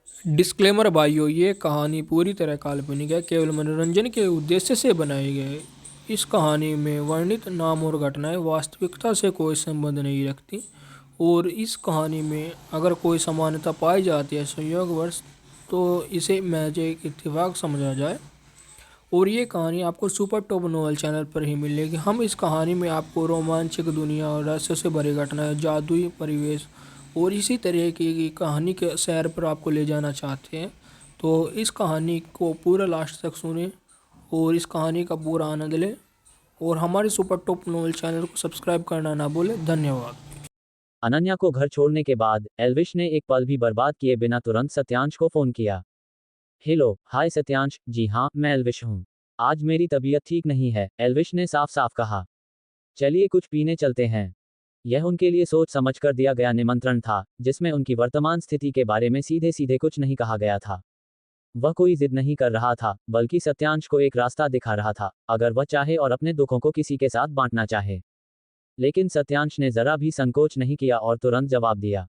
Disclaimer भाइयों, ये कहानी पूरी तरह काल्पनिक है, केवल मनोरंजन के उद्देश्य से बनाई गई है। इस कहानी में वर्णित नाम और घटनाएं वास्तविकता से कोई संबंध नहीं रखती, और इस कहानी में अगर कोई समानता पाई जाती है संयोगवश, तो इसे महज एक इत्तेफाक समझा जाए। और ये कहानी आपको सुपर टॉप नॉवल चैनल पर ही मिलेगी। हम इस कहानी में आपको रोमांचक दुनिया और रहस्य से भरी घटनाएं, जादुई परिवेश और इसी तरह की कहानी के सैर पर आपको ले जाना चाहते हैं। तो इस कहानी को पूरा लास्ट तक सुने और इस कहानी का पूरा आनंद लें, और हमारे सुपर टॉप नॉवल चैनल को सब्सक्राइब करना ना भूलें। धन्यवाद। अनन्या को घर छोड़ने के बाद एल्विश ने एक पल भी बर्बाद किए बिना तुरंत सत्यांश को फोन किया। हेलो, हाय सत्यांश, जी हाँ, मैं एल्विश हूँ। आज मेरी तबीयत ठीक नहीं है, एल्विश ने साफ साफ कहा। चलिए कुछ पीने चलते हैं। यह उनके लिए सोच समझ कर दिया गया निमंत्रण था, जिसमें उनकी वर्तमान स्थिति के बारे में सीधे सीधे कुछ नहीं कहा गया था। वह कोई जिद नहीं कर रहा था, बल्कि सत्यांश को एक रास्ता दिखा रहा था, अगर वह चाहे और अपने दुखों को किसी के साथ बांटना चाहे। लेकिन सत्यांश ने जरा भी संकोच नहीं किया और तुरंत जवाब दिया।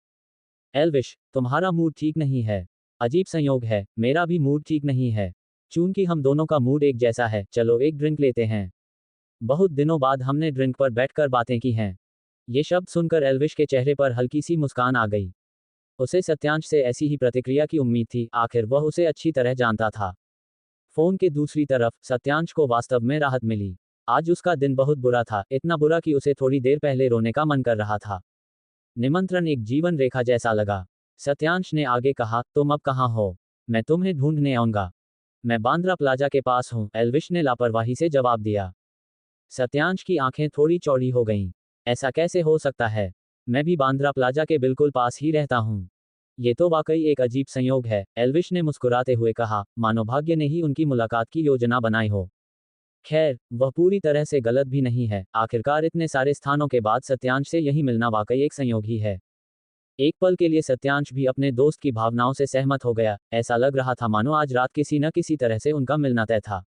एल्विश, तुम्हारा मूड ठीक नहीं है। अजीब संयोग है, मेरा भी मूड ठीक नहीं है। चूंकि हम दोनों का मूड एक जैसा है, चलो एक ड्रिंक लेते हैं। बहुत दिनों बाद हमने ड्रिंक पर बैठकर बातें की हैं। ये शब्द सुनकर एल्विश के चेहरे पर हल्की सी मुस्कान आ गई। उसे सत्यांश से ऐसी ही प्रतिक्रिया की उम्मीद थी, आखिर वह उसे अच्छी तरह जानता था। फोन के दूसरी तरफ सत्यांश को वास्तव में राहत मिली। आज उसका दिन बहुत बुरा था, इतना बुरा कि उसे थोड़ी देर पहले रोने का मन कर रहा था। निमंत्रण एक जीवन रेखा जैसा लगा। सत्यांश ने आगे कहा, तुम अब कहाँ हो? मैं तुम्हें ढूंढने आऊंगा। मैं बांद्रा प्लाजा के पास हूँ, एल्विश ने लापरवाही से जवाब दिया। सत्यांश की आंखें थोड़ी चौड़ी हो गईं। ऐसा कैसे हो सकता है? मैं भी बांद्रा प्लाजा के बिल्कुल पास ही रहता हूँ। ये तो वाकई एक अजीब संयोग है, एल्विश ने मुस्कुराते हुए कहा, मानो भाग्य ने ही उनकी मुलाकात की योजना बनाई हो। खैर, वह पूरी तरह से गलत भी नहीं है, आखिरकार इतने सारे स्थानों के बाद सत्यांश से यही मिलना वाकई एक संयोग ही है। एक पल के लिए सत्यांश भी अपने दोस्त की भावनाओं से सहमत हो गया, ऐसा लग रहा था मानो आज रात किसी न किसी तरह से उनका मिलना तय था।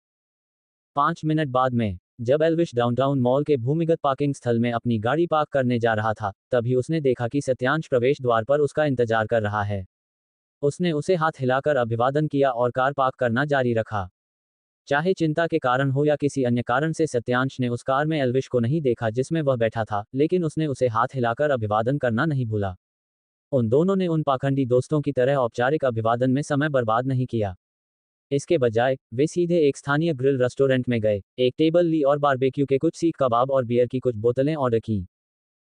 5 मिनट बाद में, जब एल्विश डाउनटाउन मॉल के भूमिगत पार्किंग स्थल में अपनी गाड़ी पार्क करने जा रहा था, तभी उसने देखा कि सत्यांश प्रवेश द्वार पर उसका इंतजार कर रहा है। उसने उसे हाथ हिलाकर अभिवादन किया और कार पार्क करना जारी रखा। चाहे चिंता के कारण हो या किसी अन्य कारण से सत्यांश ने उस कार में एल्विश को नहीं देखा जिसमें वह बैठा था, लेकिन उसने उसे हाथ हिलाकर अभिवादन करना नहीं भूला। उन दोनों ने उन पाखंडी दोस्तों की तरह औपचारिक अभिवादन में समय बर्बाद नहीं किया। इसके बजाय वे सीधे एक स्थानीय ग्रिल रेस्टोरेंट में गए, एक टेबल ली और बारबेक्यू के कुछ सीख कबाब और बियर की कुछ बोतलें ऑर्डर की।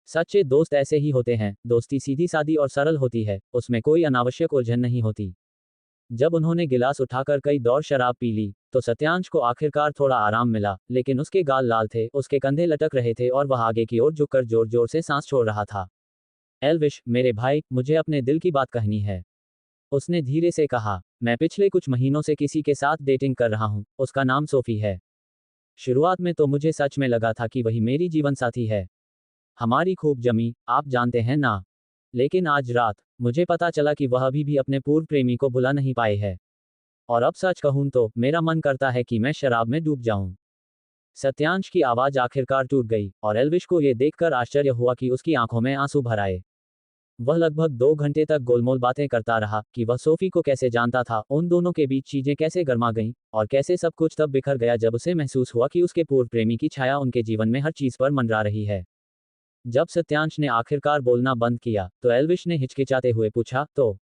सच्चे दोस्त ऐसे ही होते हैं, दोस्ती सीधी सादी और सरल होती है, उसमें कोई अनावश्यक उलझन नहीं होती। जब उन्होंने गिलास उठाकर कई दौर शराब पी ली, तो सत्यांश को आखिरकार थोड़ा आराम मिला, लेकिन उसके गाल लाल थे, उसके कंधे लटक रहे थे और वह आगे की ओर झुककर जोर जोर से सांस छोड़ रहा था। एल्विश, मेरे भाई, मुझे अपने दिल की बात कहनी है। उसने धीरे से कहा, मैं पिछले कुछ महीनों से किसी के साथ डेटिंग कर रहा हूँ, उसका नाम सोफी है। शुरुआत में तो मुझे सच में लगा था कि वही मेरी जीवन साथी है। हमारी खूब जमी, आप जानते हैं ना। लेकिन आज रात मुझे पता चला कि वह अभी भी अपने पूर्व प्रेमी को भुला नहीं पाए है। और अब सच कहूं तो मेरा मन करता है कि मैं शराब में डूब जाऊं। सत्यांश की आवाज आखिरकार टूट गई, और एल्विश को यह देखकर आश्चर्य हुआ कि उसकी आंखों में आंसू भर आए। वह लगभग 2 घंटे तक गोलमोल बातें करता रहा कि वह सोफी को कैसे जानता था, उन दोनों के बीच चीजें कैसे गर्मा गईं, और कैसे सब कुछ तब बिखर गया जब उसे महसूस हुआ कि उसके पूर्व प्रेमी की छाया उनके जीवन में हर चीज पर मंडरा रही है। जब सत्यांश ने आखिरकार बोलना बंद किया, तो एल्विश ने हिचकिचाते हुए पूछा, तो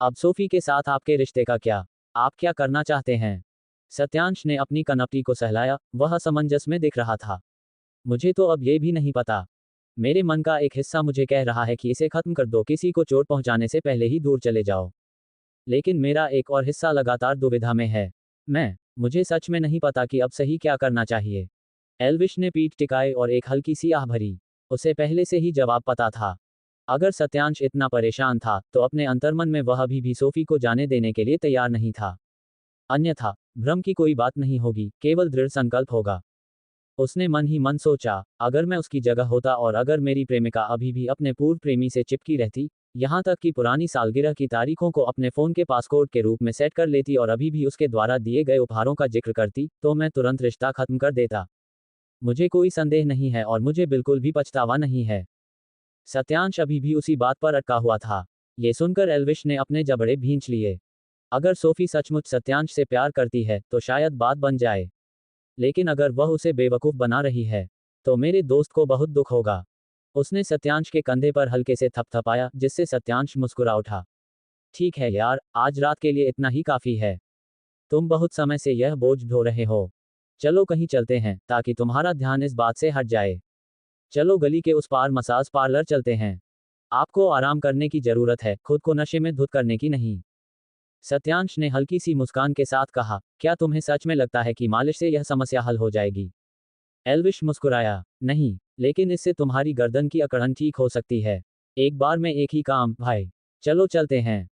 अब सोफी के साथ आपके रिश्ते का क्या? आप क्या करना चाहते हैं? सत्यांश ने अपनी कनपटी को सहलाया, वह असमंजस में दिख रहा था। मुझे तो अब ये भी नहीं पता। मेरे मन का एक हिस्सा मुझे कह रहा है कि इसे खत्म कर दो, किसी को चोट पहुंचाने से पहले ही दूर चले जाओ। लेकिन मेरा एक और हिस्सा लगातार दुविधा में है। मुझे सच में नहीं पता कि अब सही क्या करना चाहिए। एल्विश ने पीठ टिकाए और एक हल्की सी आह भरी। उसे पहले से ही जवाब पता था। अगर सत्यांश इतना परेशान था, तो अपने अंतर्मन में वह अभी भी सोफी को जाने देने के लिए तैयार नहीं था। अन्यथा भ्रम की कोई बात नहीं होगी, केवल दृढ़ संकल्प होगा। उसने मन ही मन सोचा, अगर मैं उसकी जगह होता और अगर मेरी प्रेमिका अभी भी अपने पूर्व प्रेमी से चिपकी रहती, यहाँ तक कि पुरानी सालगिरह की तारीखों को अपने फोन के पासकोड के रूप में सेट कर लेती और अभी भी उसके द्वारा दिए गए उपहारों का जिक्र करती, तो मैं तुरंत रिश्ता खत्म कर देता। मुझे कोई संदेह नहीं है और मुझे बिल्कुल भी पछतावा नहीं है। सत्यांश अभी भी उसी बात पर अटका हुआ था। ये सुनकर एल्विश ने अपने जबड़े भींच लिए। अगर सोफी सचमुच सत्यांश से प्यार करती है तो शायद बात बन जाए, लेकिन अगर वह उसे बेवकूफ़ बना रही है तो मेरे दोस्त को बहुत दुख होगा। उसने सत्यांश के कंधे पर हल्के से थपथपाया, जिससे सत्यांश मुस्कुरा उठा। ठीक है यार, आज रात के लिए इतना ही काफ़ी है। तुम बहुत समय से यह बोझ ढो रहे हो। चलो कहीं चलते हैं ताकि तुम्हारा ध्यान इस बात से हट जाए। चलो गली के उस पार मसाज पार्लर चलते हैं। आपको आराम करने की जरूरत है, खुद को नशे में धुत करने की नहीं। सत्यांश ने हल्की सी मुस्कान के साथ कहा, क्या तुम्हें सच में लगता है कि मालिश से यह समस्या हल हो जाएगी? एल्विश मुस्कुराया, नहीं, लेकिन इससे तुम्हारी गर्दन की अकड़न ठीक हो सकती है। एक बार में एक ही काम, भाई। चलो चलते हैं।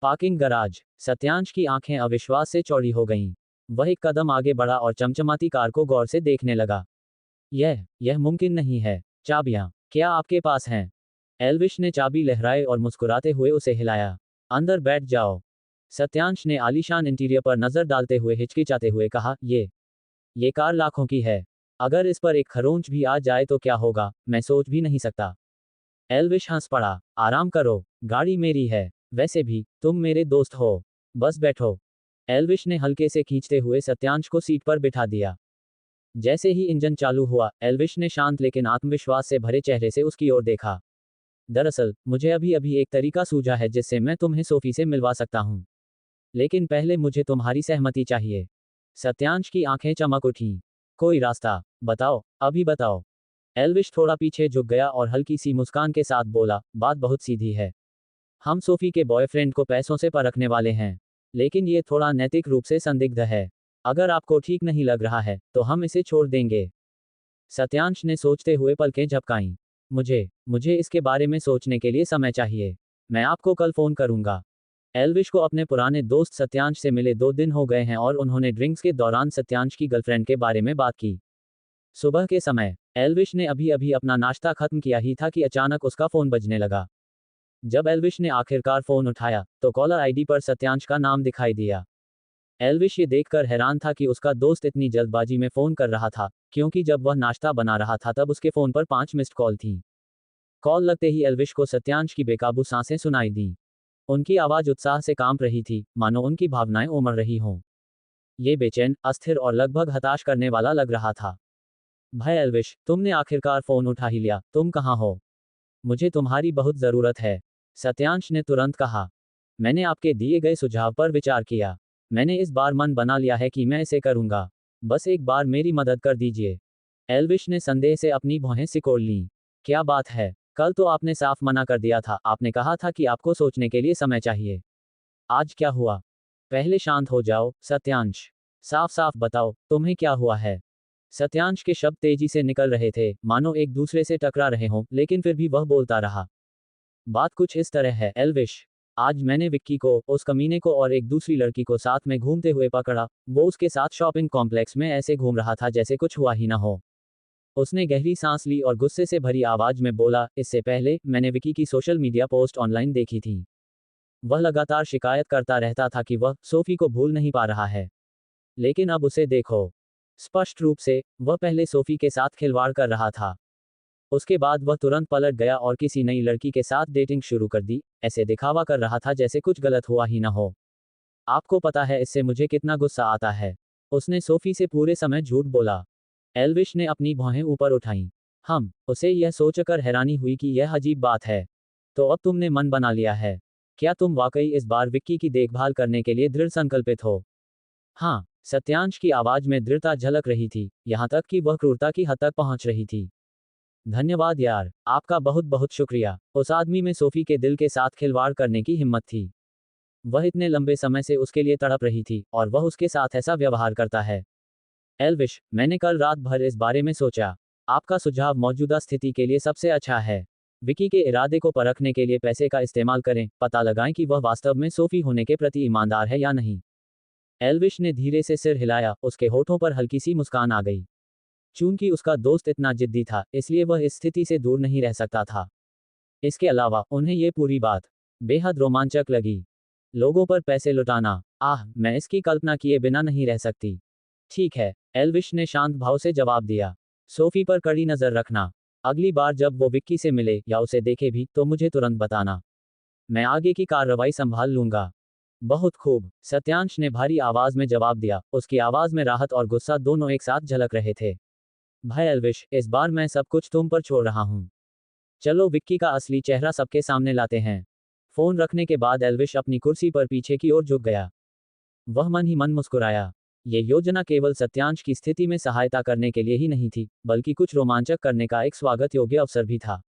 Parking garage. सत्यांश की आंखें अविश्वास से चौड़ी हो गईं। वह एक कदम आगे बढ़ा और चमचमाती कार को गौर से देखने लगा। यह मुमकिन नहीं है। चाबियां, क्या आपके पास हैं? एल्विश ने चाबी लहराए और मुस्कुराते हुए उसे हिलाया। अंदर बैठ जाओ। सत्यांश ने आलीशान इंटीरियर पर नजर डालते हुए हिचकिचाते हुए कहा, ये कार लाखों की है। अगर इस पर एक खरोंच भी आ जाए तो क्या होगा, मैं सोच भी नहीं सकता। एल्विश हंस पड़ा, आराम करो, गाड़ी मेरी है। वैसे भी तुम मेरे दोस्त हो, बस बैठो। एल्विश ने हल्के से खींचते हुए सत्यांश को सीट पर बिठा दिया। जैसे ही इंजन चालू हुआ, एल्विश ने शांत लेकिन आत्मविश्वास से भरे चेहरे से उसकी ओर देखा। दरअसल मुझे अभी अभी एक तरीका सूझा है जिससे मैं तुम्हें सोफी से मिलवा सकता हूँ, लेकिन पहले मुझे तुम्हारी सहमति चाहिए। सत्यांश की आंखें चमक उठीं। कोई रास्ता बताओ, अभी बताओ। एल्विश थोड़ा पीछे झुक गया और हल्की सी मुस्कान के साथ बोला, बात बहुत सीधी है। हम सोफी के बॉयफ्रेंड को पैसों से परखने वाले हैं, लेकिन ये थोड़ा नैतिक रूप से संदिग्ध है। अगर आपको ठीक नहीं लग रहा है तो हम इसे छोड़ देंगे। सत्यांश ने सोचते हुए पलकें झपकाईं। मुझे इसके बारे में सोचने के लिए समय चाहिए। मैं आपको कल फोन करूंगा। एल्विश को अपने पुराने दोस्त सत्यांश से मिले 2 दिन हो गए हैं और उन्होंने ड्रिंक्स के दौरान सत्यांश की गर्लफ्रेंड के बारे में बात की। सुबह के समय एल्विश ने अभी अभी अपना नाश्ता खत्म किया ही था कि अचानक उसका फोन बजने लगा। जब एल्विश ने आखिरकार फोन उठाया तो कॉलर आईडी पर सत्यांश का नाम दिखाई दिया। एल्विश ये देखकर हैरान था कि उसका दोस्त इतनी जल्दबाजी में फोन कर रहा था, क्योंकि जब वह नाश्ता बना रहा था तब उसके फोन पर 5 मिस्ड कॉल थीं। कॉल लगते ही एल्विश को सत्यांश की बेकाबू सांसें सुनाई दीं। उनकी आवाज उत्साह से कांप रही थी, मानो उनकी भावनाएं उमड़ रही हों। ये बेचैन, अस्थिर और लगभग हताश करने वाला लग रहा था। भाई एल्विश, तुमने आखिरकार फोन उठा ही लिया, तुम कहाँ हो? मुझे तुम्हारी बहुत ज़रूरत है। सत्यांश ने तुरंत कहा। मैंने आपके दिए गए सुझाव पर विचार किया। मैंने इस बार मन बना लिया है कि मैं इसे करूंगा। बस एक बार मेरी मदद कर दीजिए। एल्विश ने संदेह से अपनी भौहें सिकोड़ लीं। क्या बात है? कल तो आपने साफ मना कर दिया था, आपने कहा था कि आपको सोचने के लिए समय चाहिए। आज क्या हुआ? पहले शांत हो जाओ, सत्यांश। साफ साफ बताओ, तुम्हें क्या हुआ है? सत्यांश के शब्द तेजी से निकल रहे थे, मानो एक दूसरे से टकरा रहे हों, लेकिन फिर भी वह बोलता रहा। बात कुछ इस तरह है, एल्विश। आज मैंने विक्की को, उस कमीने को और एक दूसरी लड़की को साथ में घूमते हुए पकड़ा। वो उसके साथ शॉपिंग कॉम्प्लेक्स में ऐसे घूम रहा था जैसे कुछ हुआ ही ना हो। उसने गहरी सांस ली और गुस्से से भरी आवाज में बोला, इससे पहले मैंने विक्की की सोशल मीडिया पोस्ट ऑनलाइन देखी थी। वह लगातार शिकायत करता रहता था कि वह सोफी को भूल नहीं पा रहा है। लेकिन अब उसे देखो। स्पष्ट रूप से वह पहले सोफी के साथ खिलवाड़ कर रहा था। उसके बाद वह तुरंत पलट गया और किसी नई लड़की के साथ डेटिंग शुरू कर दी, ऐसे दिखावा कर रहा था जैसे कुछ गलत हुआ ही ना हो। आपको पता है इससे मुझे कितना गुस्सा आता है? उसने सोफी से पूरे समय झूठ बोला। एल्विश ने अपनी भौहें ऊपर उठाईं। उसे यह सोचकर हैरानी हुई कि यह अजीब बात है। तो अब तुमने मन बना लिया है? क्या तुम वाकई इस बार विक्की की देखभाल करने के लिए दृढ़ संकल्पित हो? हाँ, सत्यांश की आवाज में दृढ़ता झलक रही थी, यहाँ तक कि वह क्रूरता की हद तक पहुंच रही थी। धन्यवाद यार, आपका बहुत बहुत शुक्रिया। उस आदमी में सोफी के दिल के साथ खिलवाड़ करने की हिम्मत थी। वह इतने लंबे समय से उसके लिए तड़प रही थी, और वह उसके साथ ऐसा व्यवहार करता है। एल्विश, मैंने कल रात भर इस बारे में सोचा। आपका सुझाव मौजूदा स्थिति के लिए सबसे अच्छा है। विकी के इरादे को परखने के लिए पैसे का इस्तेमाल करें, पता लगाएं कि वह वास्तव में सोफी होने के प्रति ईमानदार है या नहीं। एल्विश ने धीरे से सिर हिलाया, उसके होठों पर हल्की सी मुस्कान आ गई। चूंकि उसका दोस्त इतना जिद्दी था, इसलिए वह इस स्थिति से दूर नहीं रह सकता था। इसके अलावा उन्हें ये पूरी बात बेहद रोमांचक लगी। लोगों पर पैसे लुटाना, मैं इसकी कल्पना किए बिना नहीं रह सकती। ठीक है, एल्विश ने शांत भाव से जवाब दिया। सोफी पर कड़ी नजर रखना। अगली बार जब वो विक्की से मिले या उसे देखे भी तो मुझे तुरंत बताना। मैं आगे की कार्रवाई संभाल लूंगा। बहुत खूब, सत्यांश ने भारी आवाज में जवाब दिया। उसकी आवाज में राहत और गुस्सा दोनों एक साथ झलक रहे थे। भाई एल्विश, इस बार मैं सब कुछ तुम पर छोड़ रहा हूं। चलो विक्की का असली चेहरा सबके सामने लाते हैं। फोन रखने के बाद एल्विश अपनी कुर्सी पर पीछे की ओर झुक गया। वह मन ही मन मुस्कुराया। ये योजना केवल सत्यांश की स्थिति में सहायता करने के लिए ही नहीं थी, बल्कि कुछ रोमांचक करने का एक स्वागत योग्य अवसर भी था।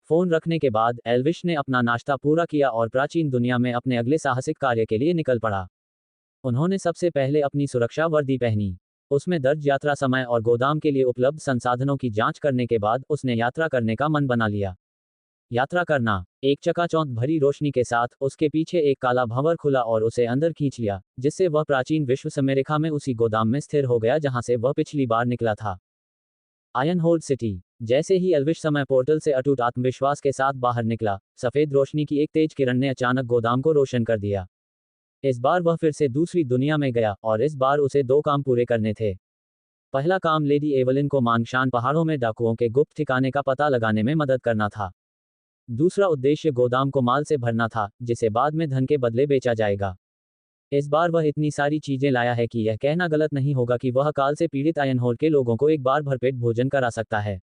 फोन रखने के बाद एल्विश ने अपना नाश्ता पूरा किया और प्राचीन दुनिया में अपने अगले साहसिक कार्य के लिए निकल पड़ा। उन्होंने सबसे पहले अपनी सुरक्षा वर्दी पहनी। उसमें दर्ज यात्रा समय और गोदाम के लिए उपलब्ध संसाधनों की जांच करने के बाद उसने यात्रा करने का मन बना लिया। यात्रा करना। एक चकाचौंध भरी रोशनी के साथ उसके पीछे एक काला भंवर खुला और उसे अंदर खींच लिया, जिससे वह प्राचीन विश्व समयरेखा में उसी गोदाम में स्थिर हो गया जहां से वह पिछली बार निकला था। Ion hold city. जैसे ही एल्विश समय पोर्टल से अटूट आत्मविश्वास के साथ बाहर निकला, सफेद रोशनी की एक तेज किरण ने अचानक गोदाम को रोशन कर दिया। इस बार वह फिर से दूसरी दुनिया में गया और इस बार उसे 2 काम पूरे करने थे। पहला काम लेडी एवलिन को मांगशान पहाड़ों में डाकुओं के गुप्त ठिकाने का पता लगाने में मदद करना था। दूसरा उद्देश्य गोदाम को माल से भरना था, जिसे बाद में धन के बदले बेचा जाएगा। इस बार वह इतनी सारी चीजें लाया है कि यह कहना गलत नहीं होगा कि वह काल से पीड़ित आयन होल्ड के लोगों को एक बार भरपेट भोजन करा सकता है।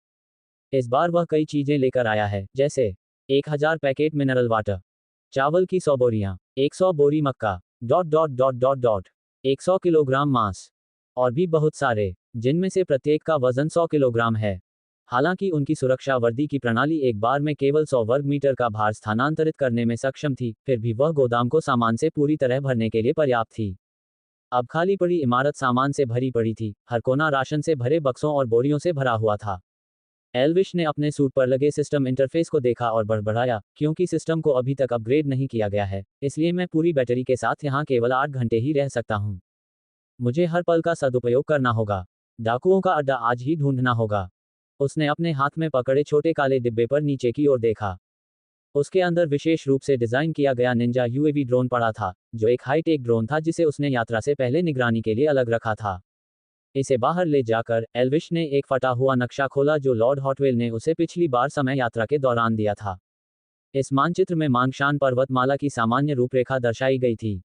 इस बार वह कई चीजें लेकर आया है, जैसे 1000 पैकेट मिनरल वाटर, चावल की 100 बोरियां, 100 बोरी मक्का, 100 किलोग्राम मांस, और भी बहुत सारे, जिनमें से प्रत्येक का वजन 100 किलोग्राम है। हालांकि उनकी सुरक्षा वर्दी की प्रणाली एक बार में केवल 100 वर्ग मीटर का भार स्थानांतरित करने में सक्षम थी, फिर भी वह गोदाम को सामान से पूरी तरह भरने के लिए पर्याप्त थी। अब खाली पड़ी इमारत सामान से भरी पड़ी थी, हर कोना राशन से भरे बक्सों और बोरियों से भरा हुआ था। एल्विश ने अपने सूट पर लगे सिस्टम इंटरफेस को देखा और बड़बड़ाया, क्योंकि सिस्टम को अभी तक अपग्रेड नहीं किया गया है, इसलिए मैं पूरी बैटरी के साथ यहाँ केवल 8 घंटे ही रह सकता हूँ। मुझे हर पल का सदुपयोग करना होगा। डाकुओं का अड्डा आज ही ढूंढना होगा। उसने अपने हाथ में पकड़े छोटे काले डिब्बे पर नीचे की ओर देखा। उसके अंदर विशेष रूप से डिजाइन किया गया निंजा यूएवी ड्रोन पड़ा था, जो एक हाईटेक ड्रोन था जिसे उसने यात्रा से पहले निगरानी के लिए अलग रखा था। इसे बाहर ले जाकर एल्विश ने एक फटा हुआ नक्शा खोला जो लॉर्ड हॉटवेल ने उसे पिछली बार समय यात्रा के दौरान दिया था। इस मानचित्र में मांगशान पर्वतमाला की सामान्य रूपरेखा दर्शाई गई थी।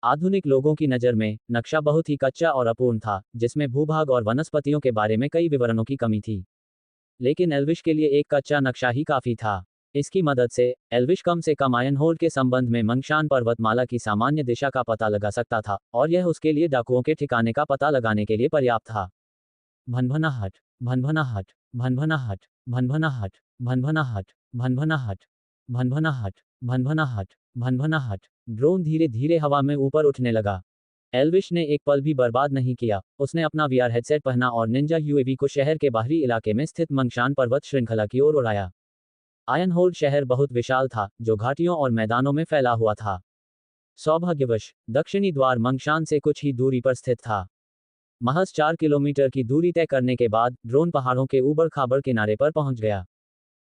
आधुनिक लोगों की नज़र में नक्शा बहुत ही कच्चा और अपूर्ण था, जिसमें भूभाग और वनस्पतियों के बारे में कई विवरणों की कमी थी। लेकिन एल्विश के लिए एक कच्चा नक्शा ही काफी था। इसकी मदद से एल्विश कम से कम आयन होल्ड के संबंध में मंगशान पर्वतमाला की सामान्य दिशा का पता लगा सकता था, और यह उसके लिए डाकुओं के ठिकाने का पता लगाने के लिए पर्याप्त था। भनभनाहट, भनभनाहट, भनभनाहट, भनभनाहट, भनभनाहट, भनभनाहट, भनभनाहट, भनभनाहट, भनभनाहट। ड्रोन धीरे धीरे हवा में ऊपर उठने लगा। एल्विश ने एक पल भी बर्बाद नहीं किया। उसने अपना वीआर हेडसेट पहना और निंजा यूएवी को शहर के बाहरी इलाके में स्थित मंगशान पर्वत श्रृंखला की ओर उड़ाया। आयन होल्ड शहर बहुत विशाल था, जो घाटियों और मैदानों में फैला हुआ था। सौभाग्यवश दक्षिणी द्वार मंगशान से कुछ ही दूरी पर स्थित था। महज 4 किलोमीटर की दूरी तय करने के बाद ड्रोन पहाड़ों के ऊबड़ खाबड़ किनारे पर पहुंच गया।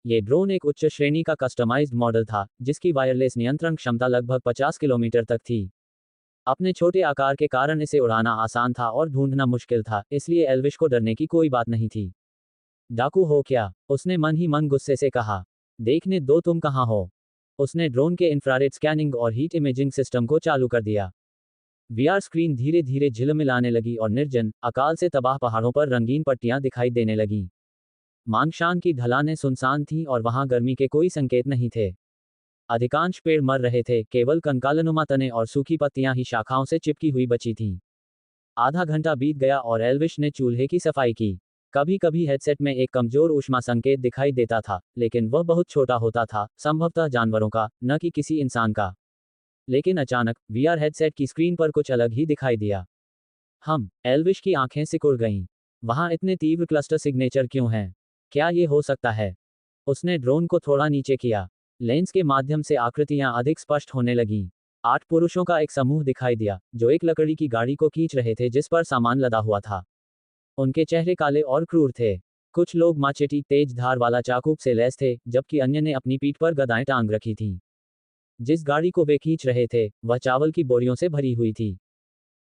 ये ड्रोन एक उच्च श्रेणी का कस्टमाइज्ड मॉडल था, जिसकी वायरलेस नियंत्रण क्षमता लगभग 50 किलोमीटर तक थी। अपने छोटे आकार के कारण इसे उड़ाना आसान था और ढूंढना मुश्किल था, इसलिए एल्विश को डरने की कोई बात नहीं थी। डाकू हो क्या? उसने मन ही मन गुस्से से कहा। देखने दो तुम कहाँ हो। उसने ड्रोन के इंफ्रारेड स्कैनिंग और हीट इमेजिंग सिस्टम को चालू कर दिया। वीआर स्क्रीन धीरे धीरे झिलमिलाने लगी और निर्जन, अकाल से तबाह पहाड़ों पर रंगीन पट्टियां दिखाई देने लगीं। मांगशान की ढलानें सुनसान थीं और वहां गर्मी के कोई संकेत नहीं थे। अधिकांश पेड़ मर रहे थे, केवल कंकालनुमा तने और सूखी पत्तियां ही शाखाओं से चिपकी हुई बची थीं। आधा घंटा बीत गया और एल्विश ने चूल्हे की सफाई की। कभी कभी हेडसेट में एक कमजोर ऊष्मा संकेत दिखाई देता था, लेकिन वह बहुत छोटा होता था, संभवतः जानवरों का, न कि किसी इंसान का। लेकिन अचानक वीआर हेडसेट की स्क्रीन पर कुछ अलग ही दिखाई दिया। एल्विश की आंखें सिकुड़ गईं। वहां इतने तीव्र क्लस्टर सिग्नेचर क्यों हैं? क्या ये हो सकता है? उसने ड्रोन को थोड़ा नीचे किया। लेंस के माध्यम से आकृतियां अधिक स्पष्ट होने लगीं। 8 पुरुषों का एक समूह दिखाई दिया, जो एक लकड़ी की गाड़ी को खींच रहे थे जिस पर सामान लदा हुआ था। उनके चेहरे काले और क्रूर थे। कुछ लोग माचेटी, तेज धार वाला चाकू से लैस थे, जबकि अन्य ने अपनी पीठ पर गदाएं टांग रखी थीं। जिस गाड़ी को वे खींच रहे थे, वह चावल की बोरियों से भरी हुई थी।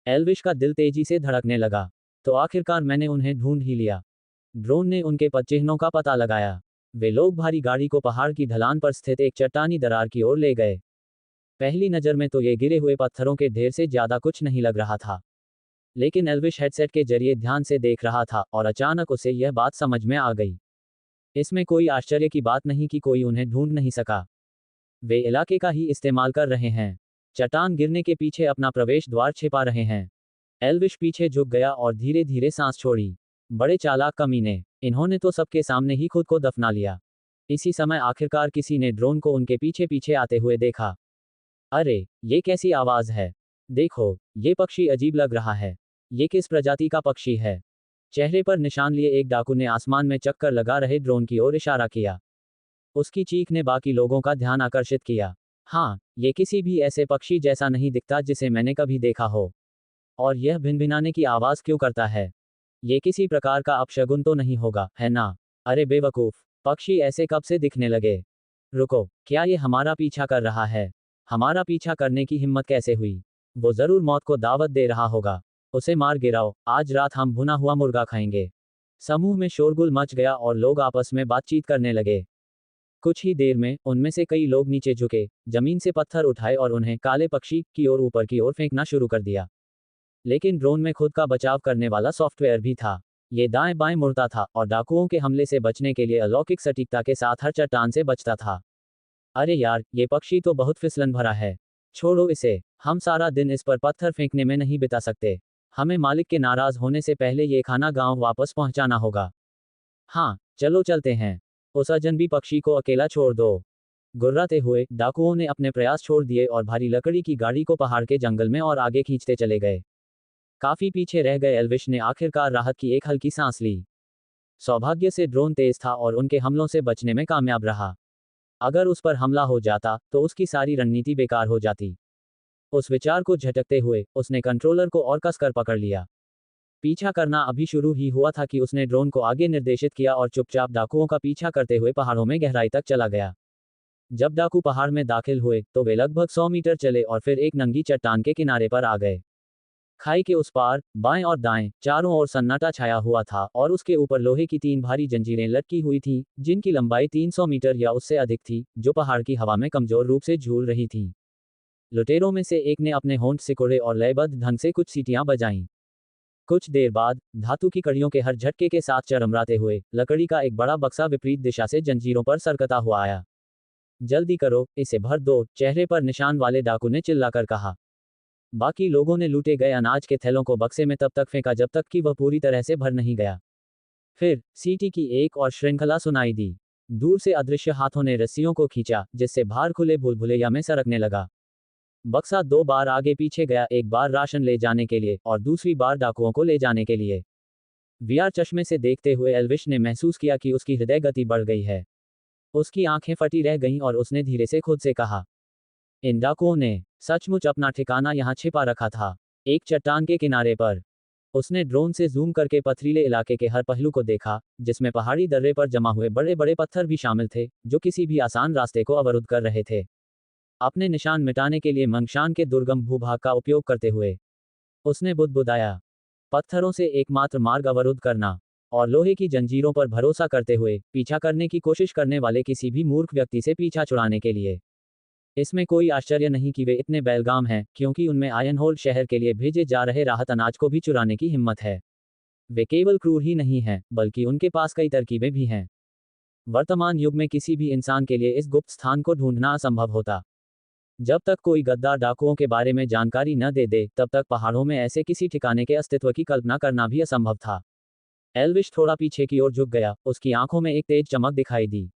एल्विश का दिल तेजी से धड़कने लगा। तो आखिरकार मैंने उन्हें ढूंढ ही लिया। ड्रोन ने उनके पदचिह्नों का पता लगाया। वे लोग भारी गाड़ी को पहाड़ की ढलान पर स्थित एक चट्टानी दरार की ओर ले गए। पहली नज़र में तो ये गिरे हुए पत्थरों के ढेर से ज्यादा कुछ नहीं लग रहा था, लेकिन एल्विश हेडसेट के जरिए ध्यान से देख रहा था और अचानक उसे यह बात समझ में आ गई। इसमें कोई आश्चर्य की बात नहीं कि कोई उन्हें ढूंढ नहीं सका। वे इलाके का ही इस्तेमाल कर रहे हैं। चट्टान गिरने के पीछे अपना प्रवेश द्वार छिपा रहे हैं। एल्विश पीछे झुक गया और धीरे धीरे सांस छोड़ी। बड़े चालाक कमीने, इन्होंने तो सबके सामने ही खुद को दफना लिया। इसी समय आखिरकार किसी ने ड्रोन को उनके पीछे पीछे आते हुए देखा। अरे, ये कैसी आवाज है? देखो, ये पक्षी अजीब लग रहा है। ये किस प्रजाति का पक्षी है? चेहरे पर निशान लिए एक डाकू ने आसमान में चक्कर लगा रहे ड्रोन की ओर इशारा किया। उसकी चीख ने बाकी लोगों का ध्यान आकर्षित किया। हाँ, ये किसी भी ऐसे पक्षी जैसा नहीं दिखता जिसे मैंने कभी देखा हो। और यह भिनभिनाने की आवाज क्यों करता है? ये किसी प्रकार का अपशगुन तो नहीं होगा, है ना? अरे बेवकूफ, पक्षी ऐसे कब से दिखने लगे? रुको, क्या ये हमारा पीछा कर रहा है? हमारा पीछा करने की हिम्मत कैसे हुई? वो जरूर मौत को दावत दे रहा होगा। उसे मार गिराओ, आज रात हम भुना हुआ मुर्गा खाएंगे। समूह में शोरगुल मच गया और लोग आपस में बातचीत करने लगे। कुछ ही देर में उनमें से कई लोग नीचे झुके, जमीन से पत्थर उठाए और उन्हें काले पक्षी की ओर ऊपर की ओर फेंकना शुरू कर दिया। लेकिन ड्रोन में खुद का बचाव करने वाला सॉफ्टवेयर भी था। ये दाएं बाएं मुड़ता था और डाकुओं के हमले से बचने के लिए अलौकिक सटीकता के साथ हर चट्टान से बचता था। अरे यार, ये पक्षी तो बहुत फिसलन भरा है। छोड़ो इसे, हम सारा दिन इस पर पत्थर फेंकने में नहीं बिता सकते। हमें मालिक के नाराज होने से पहले ये खाना गांव वापस पहुंचाना होगा। हाँ, चलो चलते हैं। उस अजनबी पक्षी को अकेला छोड़ दो। गुर्राते हुए डाकुओं ने अपने प्रयास छोड़ दिए और भारी लकड़ी की गाड़ी को पहाड़ के जंगल में और आगे खींचते चले गए। काफी पीछे रह गए एल्विश ने आखिरकार राहत की एक हल्की सांस ली। सौभाग्य से ड्रोन तेज था और उनके हमलों से बचने में कामयाब रहा। अगर उस पर हमला हो जाता तो उसकी सारी रणनीति बेकार हो जाती। उस विचार को झटकते हुए उसने कंट्रोलर को और कसकर पकड़ लिया। पीछा करना अभी शुरू ही हुआ था कि उसने ड्रोन को आगे निर्देशित किया और चुपचाप डाकुओं का पीछा करते हुए पहाड़ों में गहराई तक चला गया। जब डाकू पहाड़ में दाखिल हुए तो वे लगभग 100 मीटर चले और फिर एक नंगी चट्टान के किनारे पर आ गए। खाई के उस पार बाएं और दाएं चारों ओर सन्नाटा छाया हुआ था और उसके ऊपर लोहे की 3 भारी जंजीरें लटकी हुई थीं, जिनकी लंबाई 300 मीटर या उससे अधिक थी, जो पहाड़ की हवा में कमजोर रूप से झूल रही थीं। लुटेरों में से एक ने अपने होंठ सिकोड़े और लयबद्ध ढंग से कुछ सीटियां बजाईं। कुछ देर बाद धातु की कड़ियों के हर झटके के साथ चरमराते हुए लकड़ी का एक बड़ा बक्सा विपरीत दिशा से जंजीरों पर सरकता हुआ आया। जल्दी करो, इसे भर दो, चेहरे पर निशान वाले डाकू ने चिल्लाकर कहा। बाकी लोगों ने लूटे गए अनाज के थैलों को बक्से में तब तक फेंका जब तक कि वह पूरी तरह से भर नहीं गया। फिर सीटी की एक और श्रृंखला सुनाई दी। दूर से अदृश्य हाथों ने रस्सियों को खींचा, जिससे भार खुले भूलभुलैया में सरकने लगा। बक्सा 2 बार आगे पीछे गया, एक बार राशन ले जाने के लिए और दूसरी बार डाकुओं को ले जाने के लिए। वीआर चश्मे से देखते हुए एल्विश ने महसूस किया कि उसकी हृदय गति बढ़ गई है। उसकी आंखें फटी रह गईं और उसने धीरे से खुद से कहा, इन डाकुओं ने सचमुच अपना ठिकाना यहां छिपा रखा था, एक चट्टान के किनारे पर। उसने ड्रोन से जूम करके पथरीले इलाके के हर पहलू को देखा, जिसमें पहाड़ी दर्रे पर जमा हुए बड़े बड़े पत्थर भी शामिल थे, जो किसी भी आसान रास्ते को अवरुद्ध कर रहे थे। अपने निशान मिटाने के लिए मंगशान के दुर्गम भूभाग का उपयोग करते हुए उसने बुदबुदाया, पत्थरों से एकमात्र मार्ग अवरुद्ध करना और लोहे की जंजीरों पर भरोसा करते हुए पीछा करने की कोशिश करने वाले किसी भी मूर्ख व्यक्ति से पीछा छुड़ाने के लिए। इसमें कोई आश्चर्य नहीं कि वे इतने बेलगाम हैं, क्योंकि उनमें आयनहोल शहर के लिए भेजे जा रहे राहत अनाज को भी चुराने की हिम्मत है। वे केवल क्रूर ही नहीं हैं, बल्कि उनके पास कई तरकीबें भी हैं। वर्तमान युग में किसी भी इंसान के लिए इस गुप्त स्थान को ढूंढना असंभव होता। जब तक कोई गद्दार डाकुओं के बारे में जानकारी न दे दे, तब तक पहाड़ों में ऐसे किसी ठिकाने के अस्तित्व की कल्पना करना भी असंभव था। एल्विश थोड़ा पीछे की ओर झुक गया, उसकी आंखों में एक तेज चमक दिखाई दी।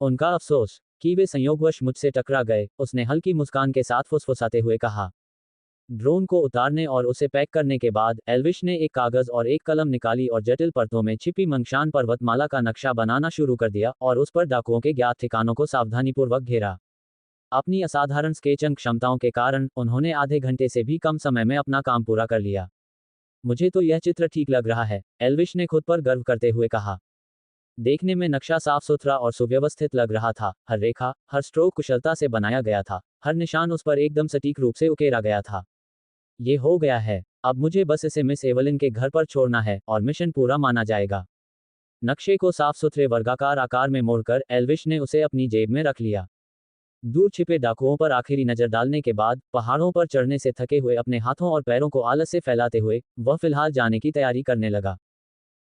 उनका अफसोस कि वे संयोगवश मुझसे टकरा गए, उसने हल्की मुस्कान के साथ फुसफुसाते हुए कहा। ड्रोन को उतारने और उसे पैक करने के बाद एल्विश ने एक कागज और एक कलम निकाली और जटिल परतों में छिपी मंगशान पर्वतमाला का नक्शा बनाना शुरू कर दिया और उस पर डाकुओं के ज्ञात ठिकानों को सावधानीपूर्वक घेरा। अपनी असाधारण स्केचिंग क्षमताओं के कारण उन्होंने आधे घंटे से भी कम समय में अपना काम पूरा कर लिया। मुझे तो यह चित्र ठीक लग रहा है, एल्विश ने खुद पर गर्व करते हुए कहा। देखने में नक्शा साफ सुथरा और सुव्यवस्थित लग रहा था, हर रेखा, हर स्ट्रोक कुशलता से बनाया गया था, हर निशान उस पर एकदम सटीक रूप से उकेरा गया था। ये हो गया है, अब मुझे बस इसे मिस एवलिन के घर पर छोड़ना है और मिशन पूरा माना जाएगा। नक्शे को साफ सुथरे वर्गाकार आकार में मोड़कर एल्विश ने उसे अपनी जेब में रख लिया। दूर छिपे डाकुओं पर आखिरी नजर डालने के बाद पहाड़ों पर चढ़ने से थके हुए अपने हाथों और पैरों को आलस से फैलाते हुए वह फिलहाल जाने की तैयारी करने लगा।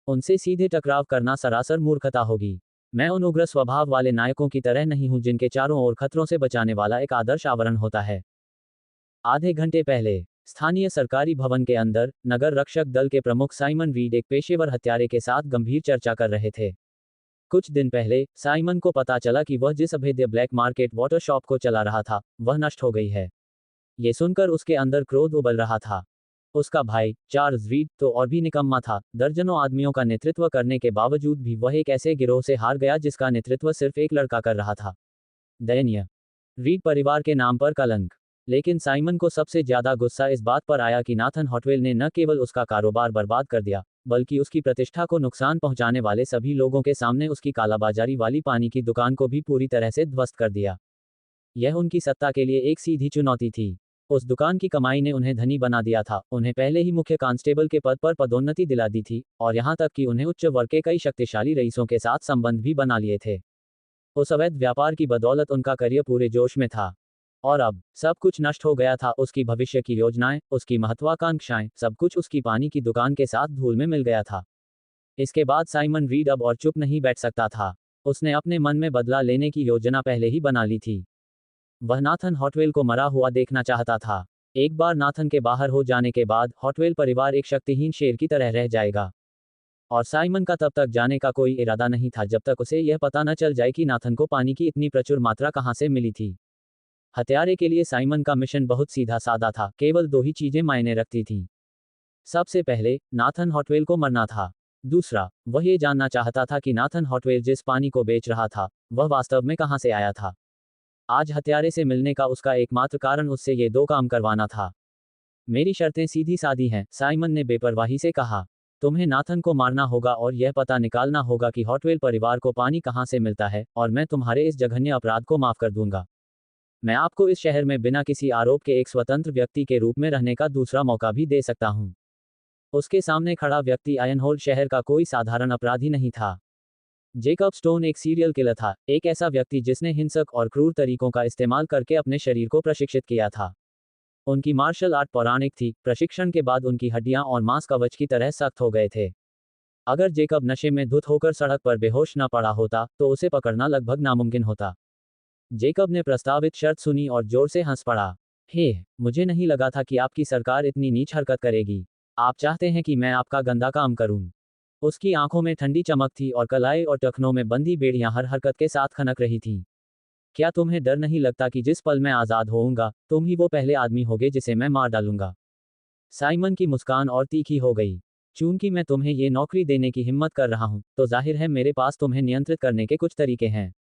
उनसे सीधे टकराव करना सरासर मूर्खता होगी। मैं उन उग्र स्वभाव वाले नायकों की तरह नहीं हूं जिनके चारों ओर खतरों से बचाने वाला एक आदर्श आवरण होता है। आधे घंटे पहले स्थानीय सरकारी भवन के अंदर नगर रक्षक दल के प्रमुख साइमन रीड एक पेशेवर हत्यारे के साथ गंभीर चर्चा कर रहे थे। कुछ दिन पहले साइमन को पता चला कि वह जिस अभेद्य ब्लैक मार्केट वाटर शॉप को चला रहा था वह नष्ट हो गई है। ये सुनकर उसके अंदर क्रोध उबल रहा था। उसका भाई चार्ल्स रीड तो और भी निकम्मा था। दर्जनों आदमियों का नेतृत्व करने के बावजूद भी वह एक ऐसे गिरोह से हार गया जिसका नेतृत्व सिर्फ एक लड़का कर रहा था। दयनीय। रीड परिवार के नाम पर कलंक। लेकिन साइमन को सबसे ज्यादा गुस्सा इस बात पर आया कि नाथन हॉटवेल ने न केवल उसका कारोबार बर्बाद कर दिया बल्कि उसकी प्रतिष्ठा को नुकसान पहुंचाने वाले सभी लोगों के सामने उसकी कालाबाजारी वाली पानी की दुकान को भी पूरी तरह से ध्वस्त कर दिया। यह उनकी सत्ता के लिए एक सीधी चुनौती थी। उस दुकान की कमाई ने उन्हें धनी बना दिया था, उन्हें पहले ही मुख्य कांस्टेबल के पद पर पदोन्नति दिला दी थी और यहां तक कि उन्हें उच्च वर्ग के कई शक्तिशाली रईसों के साथ संबंध भी बना लिए थे। उस अवैध व्यापार की बदौलत उनका करियर पूरे जोश में था और अब सब कुछ नष्ट हो गया था। उसकी भविष्य की योजनाएं, उसकी महत्वाकांक्षाएं, सब कुछ उसकी पानी की दुकान के साथ धूल में मिल गया था। इसके बाद साइमन रीड अब और चुप नहीं बैठ सकता था। उसने अपने मन में बदला लेने की योजना पहले ही बना ली थी। वह नाथन हॉटवेल को मरा हुआ देखना चाहता था। एक बार नाथन के बाहर हो जाने के बाद हॉटवेल परिवार एक शक्तिहीन शेर की तरह रह जाएगा और साइमन का तब तक जाने का कोई इरादा नहीं था जब तक उसे यह पता न चल जाए कि नाथन को पानी की इतनी प्रचुर मात्रा कहां से मिली थी। हत्यारे के लिए साइमन का मिशन बहुत सीधा सादा था। केवल दो ही चीजें मायने रखती थीं। सबसे पहले नाथन हॉटवेल को मरना था। दूसरा, वह ये जानना चाहता था कि नाथन हॉटवेल जिस पानी को बेच रहा था वह वास्तव में कहां से आया था। आज हत्यारे से मिलने का उसका एकमात्र कारण उससे ये दो काम करवाना था। मेरी शर्तें सीधी सादी हैं, साइमन ने बेपरवाही से कहा। तुम्हें नाथन को मारना होगा और यह पता निकालना होगा कि हॉटवेल परिवार को पानी कहां से मिलता है और मैं तुम्हारे इस जघन्य अपराध को माफ कर दूंगा। मैं आपको इस शहर में बिना किसी आरोप के एक स्वतंत्र व्यक्ति के रूप में रहने का दूसरा मौका भी दे सकता हूं। उसके सामने खड़ा व्यक्ति आयनहोल्ड शहर का कोई साधारण अपराधी नहीं था। जेकब स्टोन एक सीरियल किलर था, एक ऐसा व्यक्ति जिसने हिंसक और क्रूर तरीकों का इस्तेमाल करके अपने शरीर को प्रशिक्षित किया था। उनकी मार्शल आर्ट पौराणिक थी। प्रशिक्षण के बाद उनकी हड्डियां और मांस कवच की तरह सख्त हो गए थे। अगर जेकब नशे में धुत होकर सड़क पर बेहोश न पड़ा होता तो उसे पकड़ना लगभग नामुमकिन होता। जेकब ने प्रस्तावित शर्त सुनी और जोर से हंस पड़ा। हे, मुझे नहीं लगा था कि आपकी सरकार इतनी नीच हरकत करेगी। आप चाहते हैं कि मैं आपका गंदा काम करूं? उसकी आंखों में ठंडी चमक थी और कलाई और टखनों में बंधी बेड़ियां हर हरकत के साथ खनक रही थीं। क्या तुम्हें डर नहीं लगता कि जिस पल मैं आजाद होऊंगा तुम ही वो पहले आदमी होगे जिसे मैं मार डालूंगा? साइमन की मुस्कान और तीखी हो गई। चूंकि मैं तुम्हें ये नौकरी देने की हिम्मत कर रहा हूं तो जाहिर है मेरे पास तुम्हें नियंत्रित करने के कुछ तरीके हैं।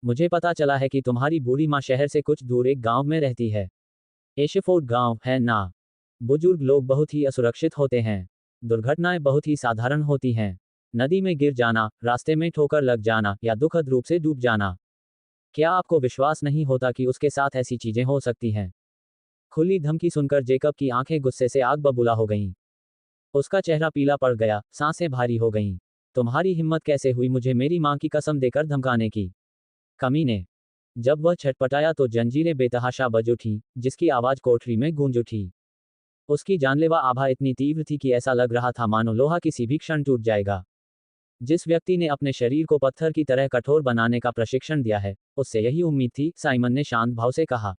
मुझे पता चला है कि तुम्हारी बूढ़ी माँ शहर से कुछ दूर एक गांव में रहती है। एशेफोर्ड गांव है ना? बुजुर्ग लोग बहुत ही असुरक्षित होते हैं। दुर्घटनाएं बहुत ही साधारण होती हैं। नदी में गिर जाना, रास्ते में ठोकर लग जाना या दुखद रूप से डूब जाना। क्या आपको विश्वास नहीं होता कि उसके साथ ऐसी चीजें हो सकती हैं? खुली धमकी सुनकर जेकब की आंखें गुस्से से आग बबूला हो गईं। उसका चेहरा पीला पड़ गया, सांसें भारी हो गईं। तुम्हारी हिम्मत कैसे हुई मुझे मेरी मां की कसम देकर धमकाने की? कमीने। जब वह छटपटाया तो जंजीरें बेतहाशा बज उठी, जिसकी आवाज कोठरी में गूंज उठी। उसकी जानलेवा आभा इतनी तीव्र थी कि ऐसा लग रहा था मानो लोहा किसी भी क्षण टूट जाएगा। जिस व्यक्ति ने अपने शरीर को पत्थर की तरह कठोर बनाने का प्रशिक्षण दिया है, उससे यही उम्मीद थी, साइमन ने शांत भाव से कहा।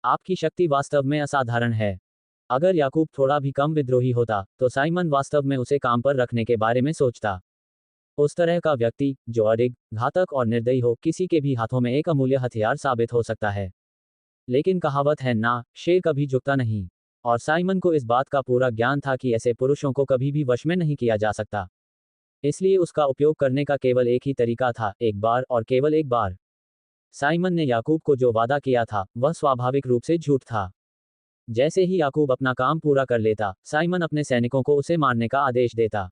आपकी शक्ति वास्तव में असाधारण है। अगर याकूब थोड़ा भी कम विद्रोही होता, तो साइमन वास्तव में उसे काम पर रखने के बारे में सोचता। उस तरह का व्यक्ति, जो अडिग, घातक और निर्दयी हो, किसी के भी हाथों में एक अमूल्य हथियार साबित हो सकता है। लेकिन कहावत है ना, शेर कभी झुकता नहीं। और साइमन को इस बात का पूरा ज्ञान था कि ऐसे पुरुषों को कभी भी वश में नहीं किया जा सकता। इसलिए उसका उपयोग करने का केवल एक ही तरीका था, एक बार और केवल एक बार। साइमन ने याकूब को जो वादा किया था, वह स्वाभाविक रूप से झूठ था। जैसे ही याकूब अपना काम पूरा कर लेता, साइमन अपने सैनिकों को उसे मारने का आदेश देता।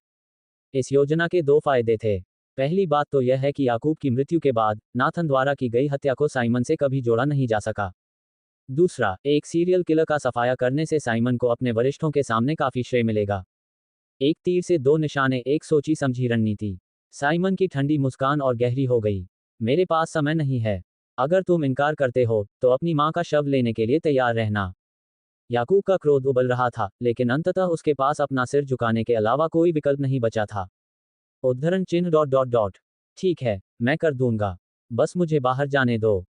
इस योजना के दो फायदे थे। पहली बात तो यह है कि याकूब की मृत्यु के बाद नाथन द्वारा की गई हत्या को साइमन से कभी जोड़ा नहीं जा सका। दूसरा, एक सीरियल किलर का सफाया करने से साइमन को अपने वरिष्ठों के सामने काफी श्रेय मिलेगा। एक तीर से दो निशाने, एक सोची समझी रणनीति। साइमन की ठंडी मुस्कान और गहरी हो गई। मेरे पास समय नहीं है। अगर तुम इनकार करते हो तो अपनी माँ का शव लेने के लिए तैयार रहना। याकूब का क्रोध उबल रहा था, लेकिन अंततः उसके पास अपना सिर झुकाने के अलावा कोई विकल्प नहीं बचा था। उद्धरण चिन्ह डॉट डॉट डॉट। ठीक है, मैं कर दूंगा। बस मुझे बाहर जाने दो।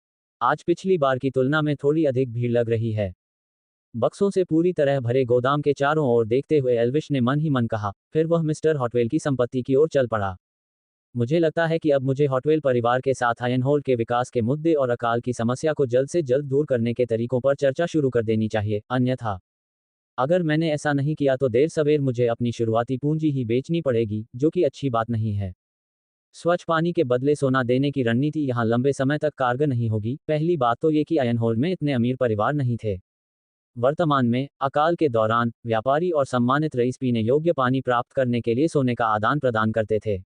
आज पिछली बार की तुलना में थोड़ी अधिक भीड़ लग रही है। बक्सों से पूरी तरह भरे गोदाम के चारों ओर देखते हुए एल्विश ने मन ही मन कहा। फिर वह मिस्टर हॉटवेल की संपत्ति की ओर चल पड़ा। मुझे लगता है कि अब मुझे हॉटवेल परिवार के साथ आयनहोल्ड के विकास के मुद्दे और अकाल की समस्या को जल्द से जल्द दूर करने के तरीकों पर चर्चा शुरू कर देनी चाहिए, अन्यथा अगर मैंने ऐसा नहीं किया तो देर सवेर मुझे अपनी शुरुआती पूंजी ही बेचनी पड़ेगी, जो कि अच्छी बात नहीं है। स्वच्छ पानी के बदले सोना देने की रणनीति यहाँ लंबे समय तक कारगर नहीं होगी। पहली बात तो ये कि आयनहोल्ड में इतने अमीर परिवार नहीं थे। वर्तमान में अकाल के दौरान व्यापारी और सम्मानित रईस पीने योग्य पानी प्राप्त करने के लिए सोने का आदान प्रदान करते थे,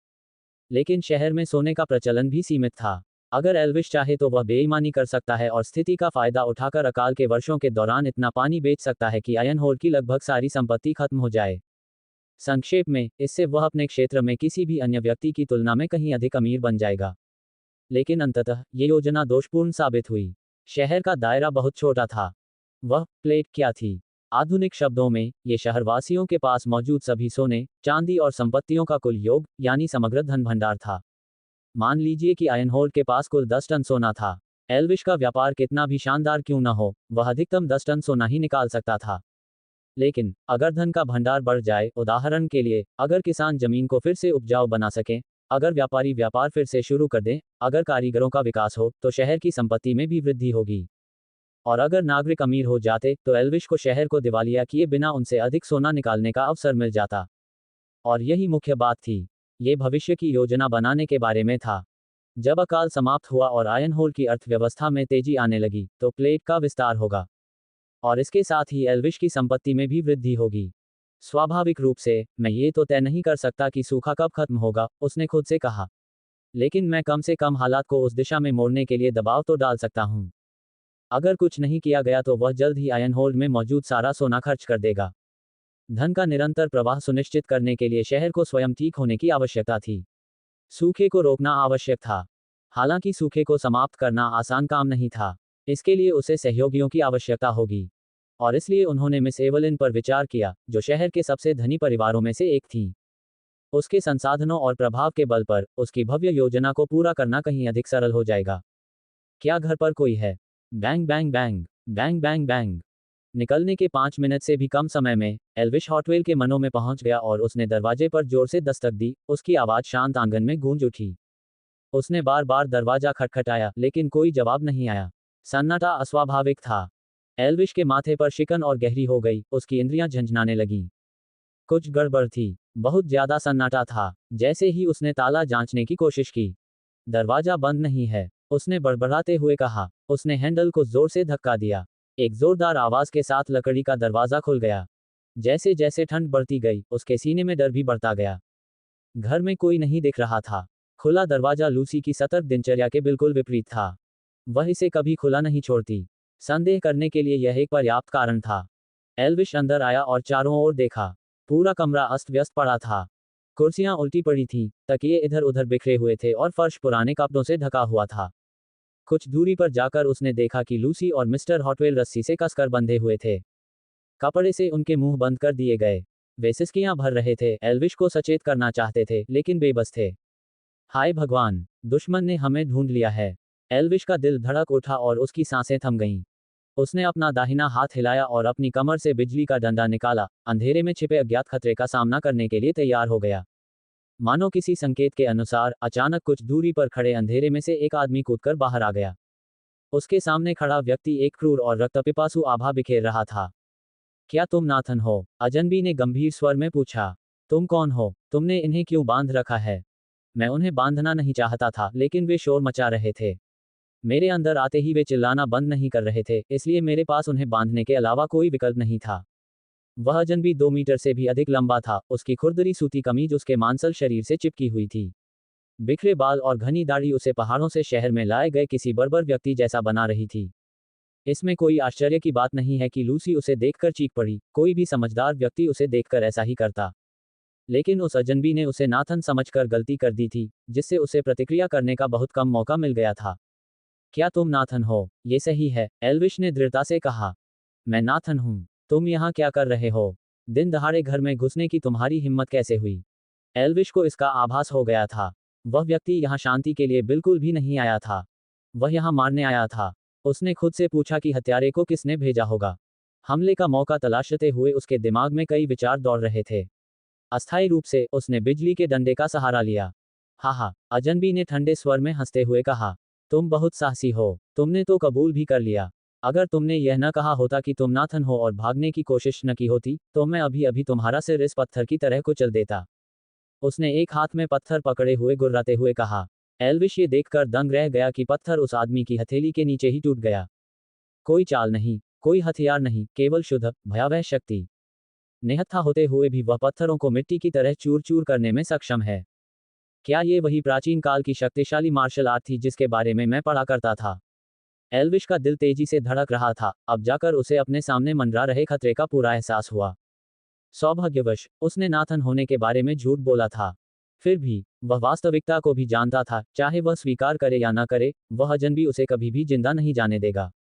लेकिन शहर में सोने का प्रचलन भी सीमित था। अगर एल्विश चाहे तो वह बेईमानी कर सकता है और स्थिति का फायदा उठाकर अकाल के वर्षों के दौरान इतना पानी बेच सकता है कि आयनहोल्ड की लगभग सारी संपत्ति खत्म हो जाए। संक्षेप में, इससे वह अपने क्षेत्र में किसी भी अन्य व्यक्ति की तुलना में कहीं अधिक अमीर बन जाएगा। लेकिन अंततः ये योजना दोषपूर्ण साबित हुई। शहर का दायरा बहुत छोटा था। वह प्लेट क्या थी? आधुनिक शब्दों में, ये शहरवासियों के पास मौजूद सभी सोने, चांदी और संपत्तियों का कुल योग, यानी समग्र धन भंडार था। मान लीजिए कि आयनहोल्ड के पास कुल 10 टन सोना था। एल्विश का व्यापार कितना भी शानदार क्यों न हो, वह अधिकतम 10 टन सोना ही निकाल सकता था। लेकिन अगर धन का भंडार बढ़ जाए, उदाहरण के लिए, अगर किसान जमीन को फिर से उपजाऊ बना सकें, अगर व्यापारी व्यापार फिर से शुरू कर दें, अगर कारीगरों का विकास हो, तो शहर की संपत्ति में भी वृद्धि होगी। और अगर नागरिक अमीर हो जाते, तो एल्विश को शहर को दिवालिया किए बिना उनसे अधिक सोना निकालने का अवसर मिल जाता। और यही मुख्य बात थी। ये भविष्य की योजना बनाने के बारे में था। जब अकाल समाप्त हुआ और आयनहोल्ड की अर्थव्यवस्था में तेजी आने लगी, तो प्लेट का विस्तार होगा। और इसके साथ ही एल्विश की संपत्ति में भी वृद्धि होगी। स्वाभाविक रूप से, मैं ये तो तय नहीं कर सकता कि सूखा कब खत्म होगा, उसने खुद से कहा। लेकिन मैं कम से कम हालात को उस दिशा में मोड़ने के लिए दबाव तो डाल सकता हूँ। अगर कुछ नहीं किया गया तो वह जल्द ही आयनहोल्ड में मौजूद सारा सोना खर्च कर देगा। धन का निरंतर प्रवाह सुनिश्चित करने के लिए शहर को स्वयं ठीक होने की आवश्यकता थी। सूखे को रोकना आवश्यक था। हालांकि सूखे को समाप्त करना आसान काम नहीं था। इसके लिए उसे सहयोगियों की आवश्यकता होगी। और इसलिए उन्होंने मिस एवलिन पर विचार किया, जो शहर के सबसे धनी परिवारों में से एक थी। उसके संसाधनों और प्रभाव के बल पर उसकी भव्य योजना को पूरा करना कहीं अधिक सरल हो जाएगा। क्या घर पर कोई है? Bang bang bang bang bang bang. निकलने के 5 मिनट से भी कम समय में एल्विश हॉटवेल के मनों में पहुंच गया और उसने दरवाजे पर जोर से दस्तक दी। उसकी आवाज शांत आंगन में गूंज उठी। उसने बार बार दरवाजा खटखटाया, लेकिन कोई जवाब नहीं आया। सन्नाटा अस्वाभाविक था। एल्विश के माथे पर शिकन और गहरी हो गई, उसकी इंद्रियां झंझनाने लगीं। कुछ गड़बड़ थी। बहुत ज्यादा सन्नाटा था। जैसे ही उसने ताला जांचने की कोशिश की, दरवाजा बंद नहीं है, उसने बड़बड़ाते हुए कहा। उसने हैंडल को जोर से धक्का दिया। एक जोरदार आवाज के साथ लकड़ी का दरवाजा खुल गया। जैसे जैसे ठंड बढ़ती गई, उसके सीने में डर भी बढ़ता गया। घर में कोई नहीं दिख रहा था। खुला दरवाजा लूसी की सतर्क दिनचर्या के बिल्कुल विपरीत था। वह इसे कभी खुला नहीं छोड़ती। संदेह करने के लिए यह एक पर्याप्त कारण था। एल्विश अंदर आया और चारों ओर देखा। पूरा कमरा अस्त व्यस्त पड़ा था। कुर्सियां उल्टी पड़ी थीं, तकिए इधर उधर बिखरे हुए थे और फर्श पुराने कपड़ों से ढका हुआ था। कुछ दूरी पर जाकर उसने देखा कि लूसी और मिस्टर हॉटवेल रस्सी से कसकर बंधे हुए थे। कपड़े से उनके मुंह बंद कर दिए गए। वे सिसकियां भर रहे थे, एल्विश को सचेत करना चाहते थे, लेकिन बेबस थे। हाय भगवान, दुश्मन ने हमें ढूंढ लिया है। एल्विश का दिल धड़क उठा और उसकी सांसें थम गईं। उसने अपना दाहिना हाथ हिलाया और अपनी कमर से बिजली का डंडा निकाला। अंधेरे में छिपे अज्ञात खतरे का सामना करने के लिए तैयार हो गया। मानो किसी संकेत के अनुसार, अचानक कुछ दूरी पर खड़े अंधेरे में से एक आदमी कूदकर बाहर आ गया। उसके सामने खड़ा व्यक्ति एक क्रूर और रक्तपिपासु आभा बिखेर रहा था। क्या तुम नाथन हो? अजनबी ने गंभीर स्वर में पूछा। तुम कौन हो? तुमने इन्हें क्यों बांध रखा है? मैं उन्हें बांधना नहीं चाहता था, लेकिन वे शोर मचा रहे थे। मेरे अंदर आते ही वे चिल्लाना बंद नहीं कर रहे थे, इसलिए मेरे पास उन्हें बांधने के अलावा कोई विकल्प नहीं था। वह अजनबी 2 मीटर से भी अधिक लंबा था। उसकी खुरदरी सूती कमीज उसके मांसल शरीर से चिपकी हुई थी। बिखरे बाल और घनी दाढ़ी उसे पहाड़ों से शहर में लाए गए किसी बर्बर व्यक्ति जैसा बना रही थी। इसमें कोई आश्चर्य की बात नहीं है कि लूसी उसे देखकर चीख पड़ी। कोई भी समझदार व्यक्ति उसे देखकर ऐसा ही करता। लेकिन उस अजनबी ने उसे नाथन समझकर गलती कर दी थी, जिससे उसे प्रतिक्रिया करने का बहुत कम मौका मिल गया था। क्या तुम नाथन हो? ये सही है, एल्विश ने दृढ़ता से कहा। मैं नाथन हूं। तुम यहाँ क्या कर रहे हो? दिन दहाड़े घर में घुसने की तुम्हारी हिम्मत कैसे हुई? एल्विश को इसका आभास हो गया था। वह व्यक्ति यहाँ शांति के लिए बिल्कुल भी नहीं आया था। वह यहाँ मारने आया था। उसने खुद से पूछा कि हत्यारे को किसने भेजा होगा। हमले का मौका तलाशते हुए उसके दिमाग में कई विचार दौड़ रहे थे। अस्थायी रूप से उसने बिजली के डंडे का सहारा लिया। हा, अजनबी ने ठंडे स्वर में हंसते हुए कहा। तुम बहुत साहसी हो। तुमने तो कबूल भी कर लिया। अगर तुमने यह न कहा होता कि तुम नाथन हो और भागने की कोशिश न की होती, तो मैं अभी अभी तुम्हारा सिर इस पत्थर की तरह कुचल देता। उसने एक हाथ में पत्थर पकड़े हुए गुर्राते हुए कहा। एल्विश ये देखकर दंग रह गया कि पत्थर उस आदमी की हथेली के नीचे ही टूट गया। कोई चाल नहीं, कोई हथियार नहीं, केवल शुद्ध, भयावह शक्ति। निहत्था होते हुए भी वह पत्थरों को मिट्टी की तरह चूर चूर करने में सक्षम है। क्या ये वही प्राचीन काल की शक्तिशाली मार्शल आर्ट थी जिसके बारे में मैं पढ़ा करता था? एल्विश का दिल तेजी से धड़क रहा था। अब जाकर उसे अपने सामने मंडरा रहे खतरे का पूरा एहसास हुआ। सौभाग्यवश उसने नाथन होने के बारे में झूठ बोला था। फिर भी वह वास्तविकता को भी जानता था, चाहे वह स्वीकार करे या न करे, वह अजनबी उसे कभी भी जिंदा नहीं जाने देगा।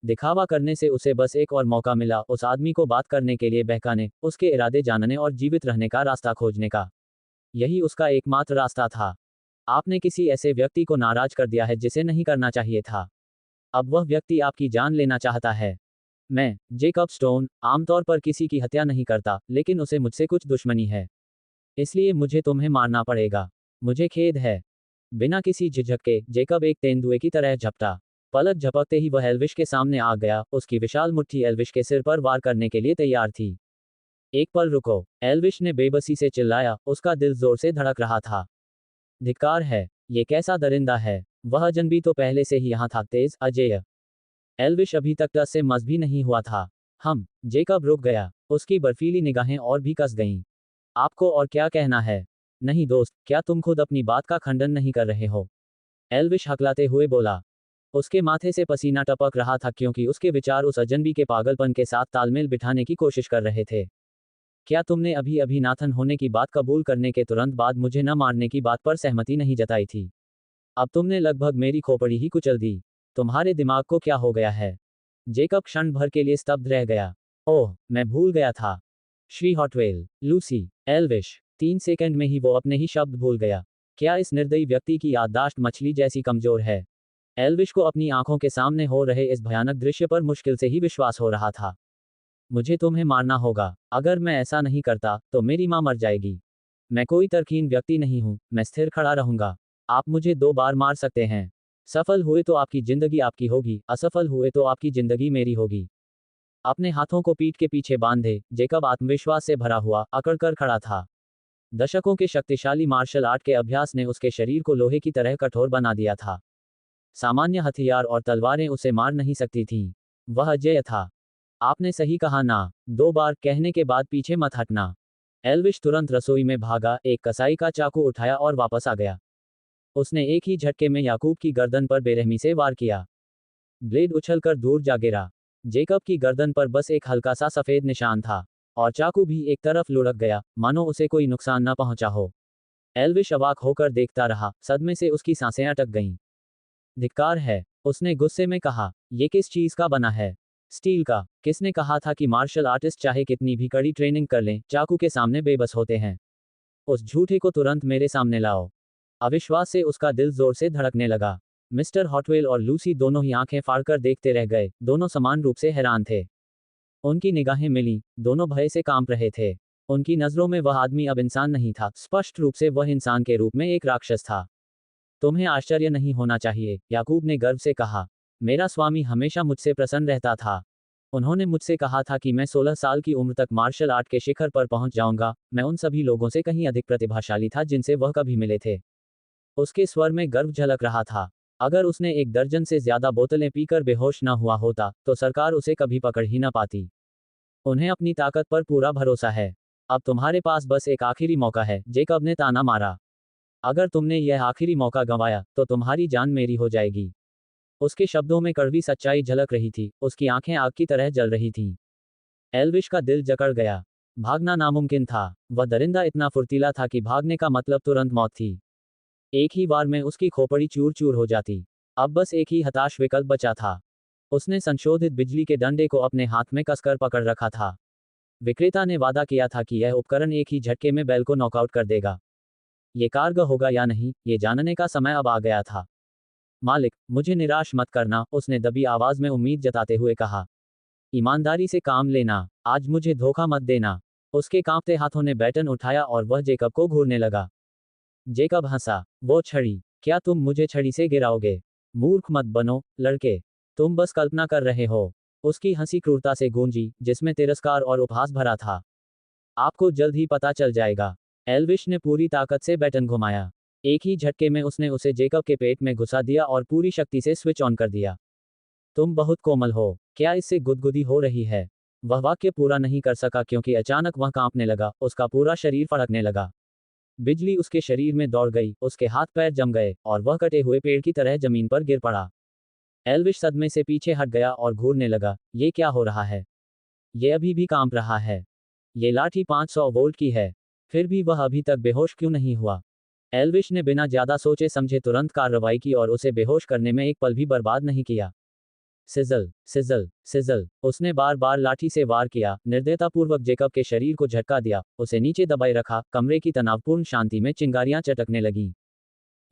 दिखावा करने से उसे बस एक और मौका मिला, उस आदमी को बात करने के लिए बहकाने, उसके इरादे जानने और जीवित रहने का रास्ता खोजने का। यही उसका एकमात्र रास्ता था। आपने किसी ऐसे व्यक्ति को नाराज कर दिया है जिसे नहीं करना चाहिए था। अब वह व्यक्ति आपकी जान लेना चाहता है। मैं, जेकब स्टोन, आमतौर पर किसी की हत्या नहीं करता, लेकिन उसे मुझसे कुछ दुश्मनी है। इसलिए मुझे तुम्हें मारना पड़ेगा। मुझे खेद है। बिना किसी झिझक के जेकब एक तेंदुए की तरह झपटा। पलक झपकते ही वह एल्विश के सामने आ गया। उसकी विशाल मुट्ठी एल्विश के सिर पर वार करने के लिए तैयार थी। एक पल रुको, एल्विश ने बेबसी से चिल्लाया। उसका दिल जोर से धड़क रहा था। धिक्कार है। ये कैसा दरिंदा है। वह अजनबी तो पहले से ही यहाँ था, तेज, अजेय। एल्विश अभी तक टस से मस भी नहीं हुआ था। जेकब रुक गया। उसकी बर्फीली निगाहें और भी कस गईं। आपको और क्या कहना है? नहीं दोस्त, क्या तुम खुद अपनी बात का खंडन नहीं कर रहे हो? एल्विश हकलाते हुए बोला। उसके माथे से पसीना टपक रहा था क्योंकि उसके विचार उस अजनबी के पागलपन के साथ तालमेल बिठाने की कोशिश कर रहे थे। क्या तुमने अभी अभी नाथन होने की बात कबूल करने के तुरंत बाद मुझे न मारने की बात पर सहमति नहीं जताई थी? अब तुमने लगभग मेरी खोपड़ी ही कुचल दी। तुम्हारे दिमाग को क्या हो गया है? जेकब क्षण भर के लिए स्तब्ध रह गया। ओह, मैं भूल गया था। श्री हॉटवेल, लूसी, एल्विश। 3 सेकंड में ही वो अपने ही शब्द भूल गया। क्या इस निर्दयी व्यक्ति की याददाश्त मछली जैसी कमजोर है? एल्विश को अपनी आंखों के सामने हो रहे इस भयानक दृश्य पर मुश्किल से ही विश्वास हो रहा था। मुझे तुम्हें मारना होगा। अगर मैं ऐसा नहीं करता, तो मेरी मां मर जाएगी। मैं कोई तरकीन व्यक्ति नहीं हूं, मैं स्थिर खड़ा रहूंगा। आप मुझे 2 बार मार सकते हैं। सफल हुए तो आपकी जिंदगी आपकी होगी, असफल हुए तो आपकी जिंदगी मेरी होगी। अपने हाथों को पीठ के पीछे बांधे, जेकब आत्मविश्वास से भरा हुआ, अकड़कर खड़ा था। दशकों के शक्तिशाली मार्शल आर्ट के अभ्यास ने उसके शरीर को लोहे की तरह कठोर बना दिया था। सामान्य हथियार और तलवारें उसे मार नहीं सकती थीं। वह अजेय था। आपने सही कहा ना। 2 बार कहने के बाद पीछे मत हटना। एल्विश तुरंत रसोई में भागा, एक कसाई का चाकू उठाया और वापस आ गया। उसने एक ही झटके में याकूब की गर्दन पर बेरहमी से वार किया। ब्लेड उछलकर दूर जा गिरा। जेकब की गर्दन पर बस एक हल्का सा सफेद निशान था, और चाकू भी एक तरफ लुढ़क गया, मानो उसे कोई नुकसान न पहुंचा हो। एल्विश अवाक होकर देखता रहा, सदमे से उसकी सांसें अटक गईं। धिक्कार है, उसने गुस्से में कहा। ये किस चीज का बना है? स्टील का। किसने कहा था कि मार्शल आर्टिस्ट चाहे कितनी भी कड़ी ट्रेनिंग कर लें, चाकू के सामने बेबस होते हैं? उस झूठे को तुरंत मेरे सामने लाओ। अविश्वास से उसका दिल जोर से धड़कने लगा। मिस्टर हॉटवेल और लूसी दोनों ही आंखें फाड़कर देखते रह गए, दोनों समान रूप से हैरान थे। उनकी निगाहें मिली, दोनों भय से कांप रहे थे। उनकी नजरों में वह आदमी अब इंसान नहीं था, स्पष्ट रूप से वह इंसान के रूप में एक राक्षस था। तुम्हें आश्चर्य नहीं होना चाहिए, याकूब ने गर्व से कहा। मेरा स्वामी हमेशा मुझसे प्रसन्न रहता था। उन्होंने मुझसे कहा था कि मैं 16 साल की उम्र तक मार्शल आर्ट के शिखर पर पहुंच जाऊंगा। मैं उन सभी लोगों से कहीं अधिक प्रतिभाशाली था जिनसे वह कभी मिले थे। उसके स्वर में गर्व झलक रहा था। अगर उसने 1 दर्जन से ज्यादा बोतलें पीकर बेहोश न हुआ होता, तो सरकार उसे कभी पकड़ ही न पाती। उन्हें अपनी ताकत पर पूरा भरोसा है। अब तुम्हारे पास बस एक आखिरी मौका है, जेकब ने ताना मारा। अगर तुमने यह आखिरी मौका गंवाया, तो तुम्हारी जान मेरी हो जाएगी। उसके शब्दों में कड़वी सच्चाई झलक रही थी, उसकी आंखें आग की तरह जल रही थीं। एल्विश का दिल जकड़ गया। भागना नामुमकिन था। वह दरिंदा इतना फुर्तीला था कि भागने का मतलब तुरंत मौत थी। एक ही बार में उसकी खोपड़ी चूर चूर हो जाती। अब बस एक ही हताश विकल्प बचा था। उसने संशोधित बिजली के डंडे को अपने हाथ में कसकर पकड़ रखा था। विक्रेता ने वादा किया था कि यह उपकरण एक ही झटके में बैल को नॉकआउट कर देगा। ये कारगर होगा या नहीं, ये जानने का समय अब आ गया था। मालिक, मुझे निराश मत करना, उसने दबी आवाज में उम्मीद जताते हुए कहा। ईमानदारी से काम लेना, आज मुझे धोखा मत देना। उसके कांपते हाथों ने बैटन उठाया और वह जेकब को घूरने लगा। जेकब हंसा। वो छड़ी, क्या तुम मुझे छड़ी से गिराओगे? मूर्ख मत बनो, लड़के। तुम बस कल्पना कर रहे हो। उसकी हंसी क्रूरता से गूंजी, जिसमें तिरस्कार और उपहास भरा था। आपको जल्द ही पता चल जाएगा। एल्विश ने पूरी ताकत से बैटन घुमाया। एक ही झटके में उसने उसे जेकब के पेट में घुसा दिया और पूरी शक्ति से स्विच ऑन कर दिया। तुम बहुत कोमल हो, क्या इससे गुदगुदी हो रही है? वह वाक्य पूरा नहीं कर सका क्योंकि अचानक वह कांपने लगा, उसका पूरा शरीर फड़कने लगा। बिजली उसके शरीर में दौड़ गई, उसके हाथ पैर जम गए, और वह कटे हुए पेड़ की तरह जमीन पर गिर पड़ा। एल्विश सदमे से पीछे हट गया और घूरने लगा। ये क्या हो रहा है? ये अभी भी कांप रहा है। ये लाठी 500 वोल्ट की है। फिर भी वह अभी तक बेहोश क्यों नहीं हुआ? एल्विश ने बिना ज्यादा सोचे समझे तुरंत कार्रवाई की और उसे बेहोश करने में एक पल भी बर्बाद नहीं किया। सिजल सिजल सिजल, उसने बार बार लाठी से वार किया, निर्दयतापूर्वक जेकब के शरीर को झटका दिया, उसे नीचे दबाए रखा। कमरे की तनावपूर्ण शांति में चिंगारियां चटकने लगीं।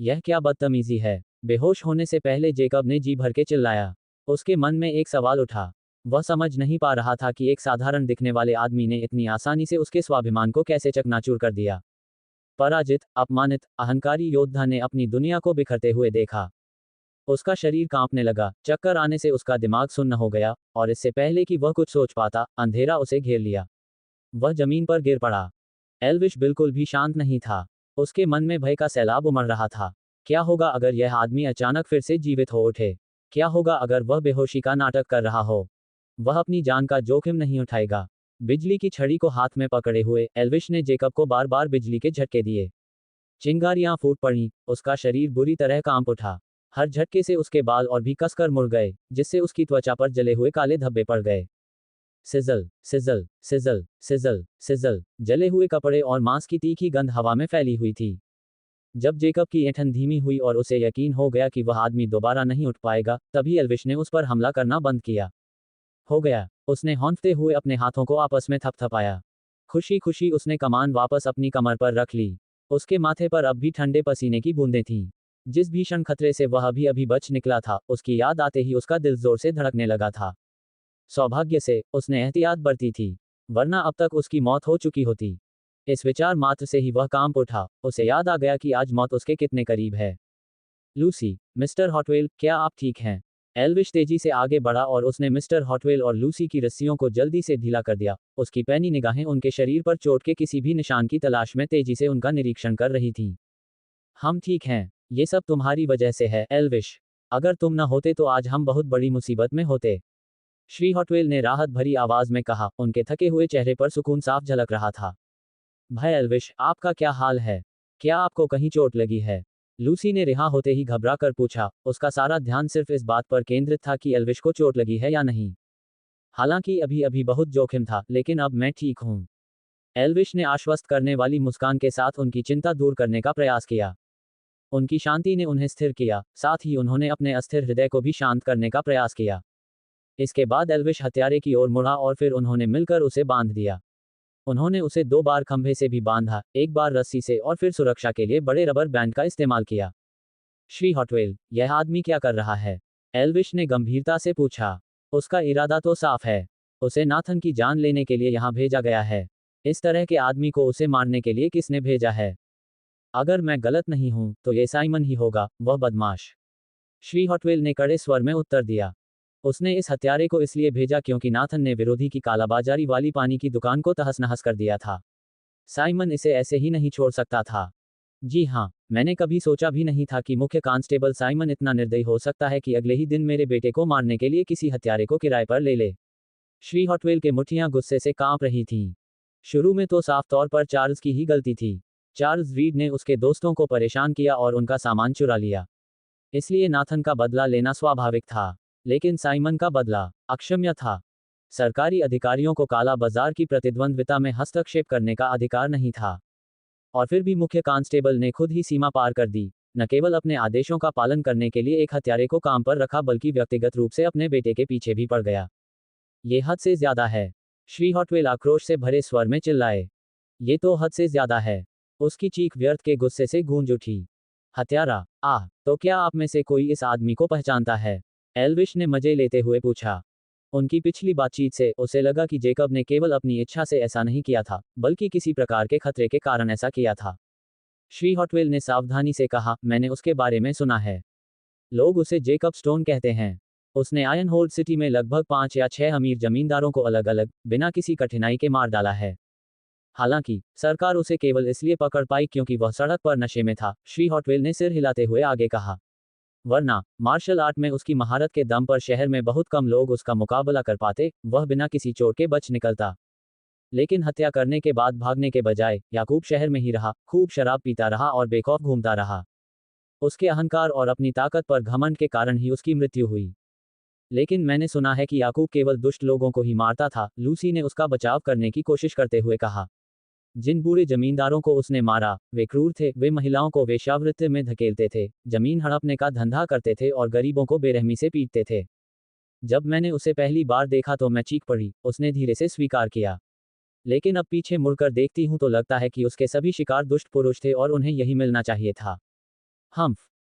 यह क्या बदतमीजी है? बेहोश होने से पहले जेकब ने जी भर के चिल्लाया। उसके मन में एक सवाल उठा। वह समझ नहीं पा रहा था कि एक साधारण दिखने वाले आदमी ने इतनी आसानी से उसके स्वाभिमान को कैसे चकनाचूर कर दिया। पराजित, अपमानित, अहंकारी योद्धा ने अपनी दुनिया को बिखरते हुए देखा। उसका शरीर कांपने लगा, चक्कर आने से उसका दिमाग सुन्न हो गया, और इससे पहले कि वह कुछ सोच पाता, अंधेरा उसे घेर लिया। वह जमीन पर गिर पड़ा। एल्विश बिल्कुल भी शांत नहीं था। उसके मन में भय का सैलाब उमड़ रहा था। क्या होगा अगर यह आदमी अचानक फिर से जीवित हो उठे? क्या होगा अगर वह बेहोशी का नाटक कर रहा हो? वह अपनी जान का जोखिम नहीं उठाएगा। बिजली की छड़ी को हाथ में पकड़े हुए एल्विश ने जेकब को बार बार बिजली के झटके दिए। चिंगारियां फूट पड़ीं, उसका शरीर बुरी तरह कांप उठा। हर झटके से उसके बाल और भी कसकर मुड़ गए, जिससे उसकी त्वचा पर जले हुए काले धब्बे पड़ गए। Sizzle sizzle sizzle sizzle sizzle, जले हुए कपड़े और मांस की तीखी गंध हवा में फैली हुई थी। जब जेकब की ऐंठन धीमी हुई और उसे यकीन हो गया कि वह आदमी दोबारा नहीं उठ पाएगा, तभी एल्विश ने उस पर हमला करना बंद किया। हो गया, उसने हौंकते हुए अपने हाथों को आपस में थपथपाया। खुशी खुशी उसने कमान वापस अपनी कमर पर रख ली। उसके माथे पर अब भी ठंडे पसीने की बूंदें थीं। जिस भीषण खतरे से वह अभी अभी बच निकला था, उसकी याद आते ही उसका दिल जोर से धड़कने लगा था। सौभाग्य से उसने एहतियात बरती थी, वरना अब तक उसकी मौत हो चुकी होती। इस विचार मात्र से ही वह कांप उठा। उसे याद आ गया कि आज मौत उसके कितने करीब है। लूसी, मिस्टर हॉटवेल, क्या आप ठीक हैं? एल्विश तेजी से आगे बढ़ा और उसने मिस्टर हॉटवेल और लूसी की रस्सियों को जल्दी से ढीला कर दिया। उसकी पैनी निगाहें उनके शरीर पर चोट के किसी भी निशान की तलाश में तेजी से उनका निरीक्षण कर रही थीं। हम ठीक हैं। ये सब तुम्हारी वजह से है, एल्विश। अगर तुम न होते तो आज हम बहुत बड़ी मुसीबत में होते। श्री हॉटवेल ने राहत भरी आवाज में कहा, उनके थके हुए चेहरे पर सुकून साफ झलक रहा था। भाई एल्विश, आपका क्या हाल है? क्या आपको कहीं चोट लगी है? लूसी ने रिहा होते ही घबरा कर पूछा। उसका सारा ध्यान सिर्फ इस बात पर केंद्रित था कि एल्विश को चोट लगी है या नहीं। हालांकि अभी अभी बहुत जोखिम था, लेकिन अब मैं ठीक हूं। एल्विश ने आश्वस्त करने वाली मुस्कान के साथ उनकी चिंता दूर करने का प्रयास किया। उनकी शांति ने उन्हें स्थिर किया, साथ ही उन्होंने अपने अस्थिर हृदय को भी शांत करने का प्रयास किया। इसके बाद एल्विश हत्यारे की ओर मुड़ा और फिर उन्होंने मिलकर उसे बांध दिया। उन्होंने उसे 2 बार खंभे से भी बांधा, एक बार रस्सी से और फिर सुरक्षा के लिए बड़े रबर बैंड का इस्तेमाल किया। श्री हॉटवेल, यह आदमी क्या कर रहा है? एल्विश ने गंभीरता से पूछा। उसका इरादा तो साफ है। उसे नाथन की जान लेने के लिए यहाँ भेजा गया है। इस तरह के आदमी को उसे मारने के लिए किसने भेजा है? अगर मैं गलत नहीं हूं, तो ये साइमन ही होगा, वह बदमाश। श्री हॉटवेल ने कड़े स्वर में उत्तर दिया। उसने इस हत्यारे को इसलिए भेजा क्योंकि नाथन ने विरोधी की कालाबाजारी वाली पानी की दुकान को तहस नहस कर दिया था। साइमन इसे ऐसे ही नहीं छोड़ सकता था। जी हाँ, मैंने कभी सोचा भी नहीं था कि मुख्य कांस्टेबल साइमन इतना निर्दयी हो सकता है कि अगले ही दिन मेरे बेटे को मारने के लिए किसी हत्यारे को किराए पर ले ले। श्री हॉटवेल के मुट्ठियां गुस्से से कांप रही थीं। शुरू में तो साफ तौर पर चार्ल्स की ही गलती थी। चार्ल्स रीड ने उसके दोस्तों को परेशान किया और उनका सामान चुरा लिया। इसलिए नाथन का बदला लेना स्वाभाविक था। लेकिन साइमन का बदला अक्षम्य था। सरकारी अधिकारियों को काला बाजार की प्रतिद्वंद्विता में हस्तक्षेप करने का अधिकार नहीं था। और फिर भी मुख्य कांस्टेबल ने खुद ही सीमा पार कर दी, न केवल अपने आदेशों का पालन करने के लिए एक हत्यारे को काम पर रखा बल्कि व्यक्तिगत रूप से अपने बेटे के पीछे भी पड़ गया। ये हद से ज्यादा है, श्री हॉटवेल आक्रोश से भरे स्वर में चिल्लाए। ये तो हद से ज्यादा है। उसकी चीख व्यर्थ के गुस्से से गूंज उठी। हत्यारा, आह, तो क्या आप में से कोई इस आदमी को पहचानता है? एल्विश ने मजे लेते हुए पूछा। उनकी पिछली बातचीत से उसे लगा कि जेकब ने केवल अपनी इच्छा से ऐसा नहीं किया था, बल्कि किसी प्रकार के खतरे के कारण ऐसा किया था। श्री हॉटवेल ने सावधानी से कहा, मैंने उसके बारे में सुना है। लोग उसे जेकब स्टोन कहते हैं। उसने आयन होल्ड सिटी में लगभग 5 या 6 अमीर जमींदारों को अलग अलग, बिना किसी कठिनाई के मार डाला है। हालांकि सरकार उसे केवल इसलिए पकड़ पाई क्योंकि वह सड़क पर नशे में था, श्री हॉटवेल ने सिर हिलाते हुए आगे कहा। वरना मार्शल आर्ट में उसकी महारत के दम पर शहर में बहुत कम लोग उसका मुकाबला कर पाते, वह बिना किसी चोट के बच निकलता। लेकिन हत्या करने के बाद भागने के बजाय याकूब शहर में ही रहा, खूब शराब पीता रहा और बेखौफ घूमता रहा। उसके अहंकार और अपनी ताकत पर घमंड के कारण ही उसकी मृत्यु हुई। लेकिन मैंने सुना है कि याकूब केवल दुष्ट लोगों को ही मारता था, लूसी ने उसका बचाव करने की कोशिश करते हुए कहा। जिन बूढ़े जमींदारों को उसने मारा, वे क्रूर थे, वे महिलाओं को वेश्यावृत्ति में धकेलते थे, जमीन हड़पने का धंधा करते थे और गरीबों को बेरहमी से पीटते थे। जब मैंने उसे पहली बार देखा तो मैं चीख पड़ी, उसने धीरे से स्वीकार किया। लेकिन अब पीछे मुड़कर देखती हूं तो लगता है कि उसके सभी शिकार दुष्ट पुरुष थे और उन्हें यही मिलना चाहिए था।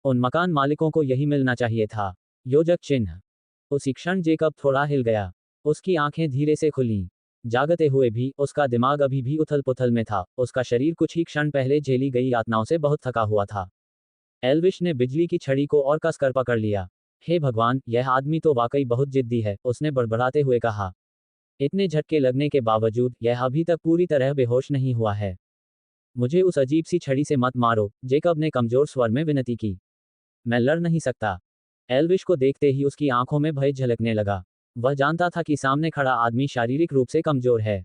उन मकान मालिकों को यही मिलना चाहिए था। योजक चिन्ह। उसी क्षण जेकब थोड़ा हिल गया। उसकी आंखें धीरे से खुलीं। जागते हुए भी उसका दिमाग अभी भी उथल पुथल में था, उसका शरीर कुछ ही क्षण पहले झेली गई यातनाओं से बहुत थका हुआ था। एल्विश ने बिजली की छड़ी को और कसकर पकड़ लिया। हे भगवान, यह आदमी तो वाकई बहुत जिद्दी है, उसने बड़बड़ाते हुए कहा। इतने झटके लगने के बावजूद यह अभी तक पूरी तरह बेहोश नहीं हुआ है। मुझे उस अजीब सी छड़ी से मत मारो, जेकब ने कमजोर स्वर में विनती की। मैं लड़ नहीं सकता। एल्विश को देखते ही उसकी आंखों में भय झलकने लगा। वह जानता था कि सामने खड़ा आदमी शारीरिक रूप से कमजोर है,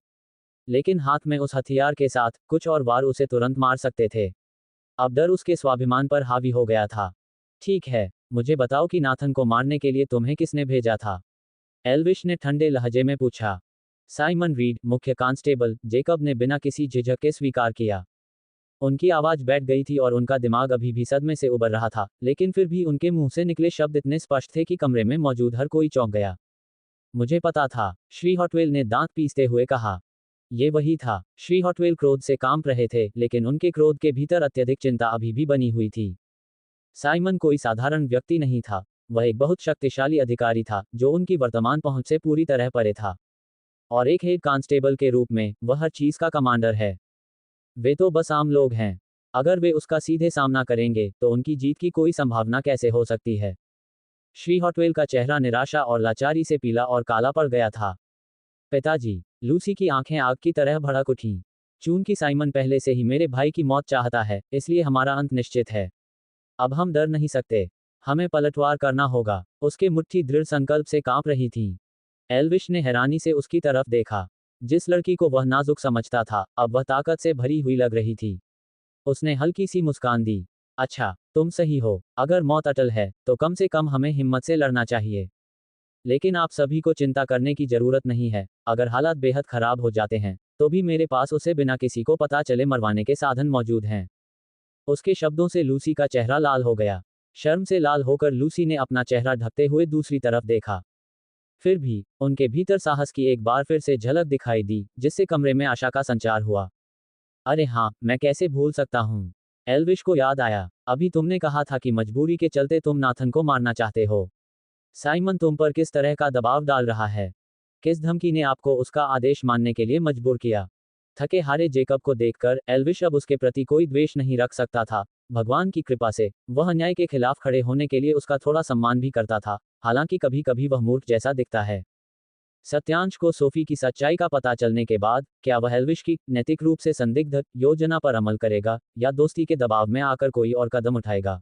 लेकिन हाथ में उस हथियार के साथ कुछ और वार उसे तुरंत मार सकते थे। अब डर उसके स्वाभिमान पर हावी हो गया था। ठीक है, मुझे बताओ कि नाथन को मारने के लिए तुम्हें किसने भेजा था? एल्विश ने ठंडे लहजे में पूछा। साइमन रीड, मुख्य कांस्टेबल, जेकब ने बिना किसी झिझक के स्वीकार किया। उनकी आवाज बैठ गई थी और उनका दिमाग अभी भी सदमे से उबर रहा था, लेकिन फिर भी उनके मुंह से निकले शब्द इतने स्पष्ट थे कि कमरे में मौजूद हर कोई चौंक गया। मुझे पता था, श्री हॉटवेल ने दांत पीसते हुए कहा। ये वही था। श्री हॉटवेल क्रोध से कांप रहे थे, लेकिन उनके क्रोध के भीतर अत्यधिक चिंता अभी भी बनी हुई थी। साइमन कोई साधारण व्यक्ति नहीं था, वह एक बहुत शक्तिशाली अधिकारी था, जो उनकी वर्तमान पहुंच से पूरी तरह परे था। और एक हेड कांस्टेबल के रूप में वह हर चीज का कमांडर है। वे तो बस आम लोग हैं। अगर वे उसका सीधे सामना करेंगे तो उनकी जीत की कोई संभावना कैसे हो सकती है? श्री हॉटवेल का चेहरा निराशा और लाचारी से पीला और काला पड़ गया था। पिताजी, लूसी की आंखें आग की तरह भड़क उठीं। चूंकि साइमन पहले से ही मेरे भाई की मौत चाहता है, इसलिए हमारा अंत निश्चित है। अब हम डर नहीं सकते। हमें पलटवार करना होगा। उसके मुट्ठी दृढ़ संकल्प से कांप रही थी। एल्विश ने हैरानी से उसकी तरफ देखा। जिस लड़की को वह नाजुक समझता था, अब वह ताकत से भरी हुई लग रही थी। उसने हल्की सी मुस्कान दी। अच्छा, तुम सही हो। अगर मौत अटल है, तो कम से कम हमें हिम्मत से लड़ना चाहिए। लेकिन आप सभी को चिंता करने की जरूरत नहीं है। अगर हालात बेहद खराब हो जाते हैं, तो भी मेरे पास उसे बिना किसी को पता चले मरवाने के साधन मौजूद हैं। उसके शब्दों से लूसी का चेहरा लाल हो गया। शर्म से लाल होकर लूसी ने अपना चेहरा ढकते हुए दूसरी तरफ देखा। फिर भी उनके भीतर साहस की एक बार फिर से झलक दिखाई दी, जिससे कमरे में आशा का संचार हुआ। अरे हाँ, मैं कैसे भूल सकता हूँ। एल्विश को याद आया, अभी तुमने कहा था कि मजबूरी के चलते तुम नाथन को मारना चाहते हो। साइमन तुम पर किस तरह का दबाव डाल रहा है? किस धमकी ने आपको उसका आदेश मानने के लिए मजबूर किया? थके हारे जेकब को देखकर एल्विश अब उसके प्रति कोई द्वेष नहीं रख सकता था। भगवान की कृपा से वह अन्याय के खिलाफ खड़े होने के लिए उसका थोड़ा सम्मान भी करता था, हालांकि कभी कभी वह मूर्ख जैसा दिखता है। सत्यांश को सोफी की सच्चाई का पता चलने के बाद क्या वह एल्विश की नैतिक रूप से संदिग्ध योजना पर अमल करेगा, या दोस्ती के दबाव में आकर कोई और कदम उठाएगा?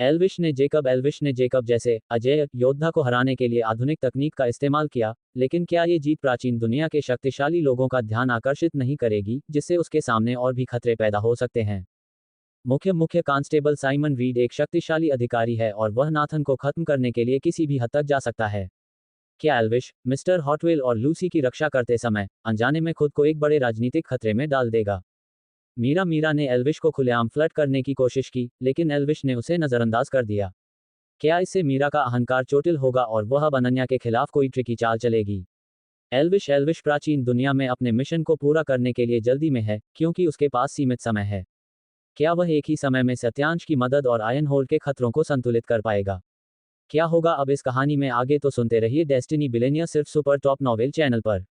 एल्विश ने जेकब जैसे अजेय योद्धा को हराने के लिए आधुनिक तकनीक का इस्तेमाल किया, लेकिन क्या ये जीत प्राचीन दुनिया के शक्तिशाली लोगों का ध्यान आकर्षित नहीं करेगी, जिससे उसके सामने और भी खतरे पैदा हो सकते हैं? मुख्य कांस्टेबल साइमन रीड एक शक्तिशाली अधिकारी है और वह नाथन को खत्म करने के लिए किसी भी हद तक जा सकता है। क्या एल्विश मिस्टर हॉटवेल और लूसी की रक्षा करते समय अनजाने में खुद को एक बड़े राजनीतिक खतरे में डाल देगा? मीरा ने एल्विश को खुलेआम फ्लर्ट करने की कोशिश की, लेकिन एल्विश ने उसे नज़रअंदाज कर दिया। क्या इससे मीरा का अहंकार चोटिल होगा और वह अब अनन्या के खिलाफ कोई ट्रिकी चाल चलेगी? एल्विश प्राचीन दुनिया में अपने मिशन को पूरा करने के लिए जल्दी में है, क्योंकि उसके पास सीमित समय है। क्या वह एक ही समय में सत्यांश की मदद और आयन होल्ड के खतरों को संतुलित कर पाएगा? क्या होगा अब इस कहानी में आगे? तो सुनते रहिए डेस्टिनी बिलेनियर सिर्फ सुपर टॉप नॉवेल चैनल पर।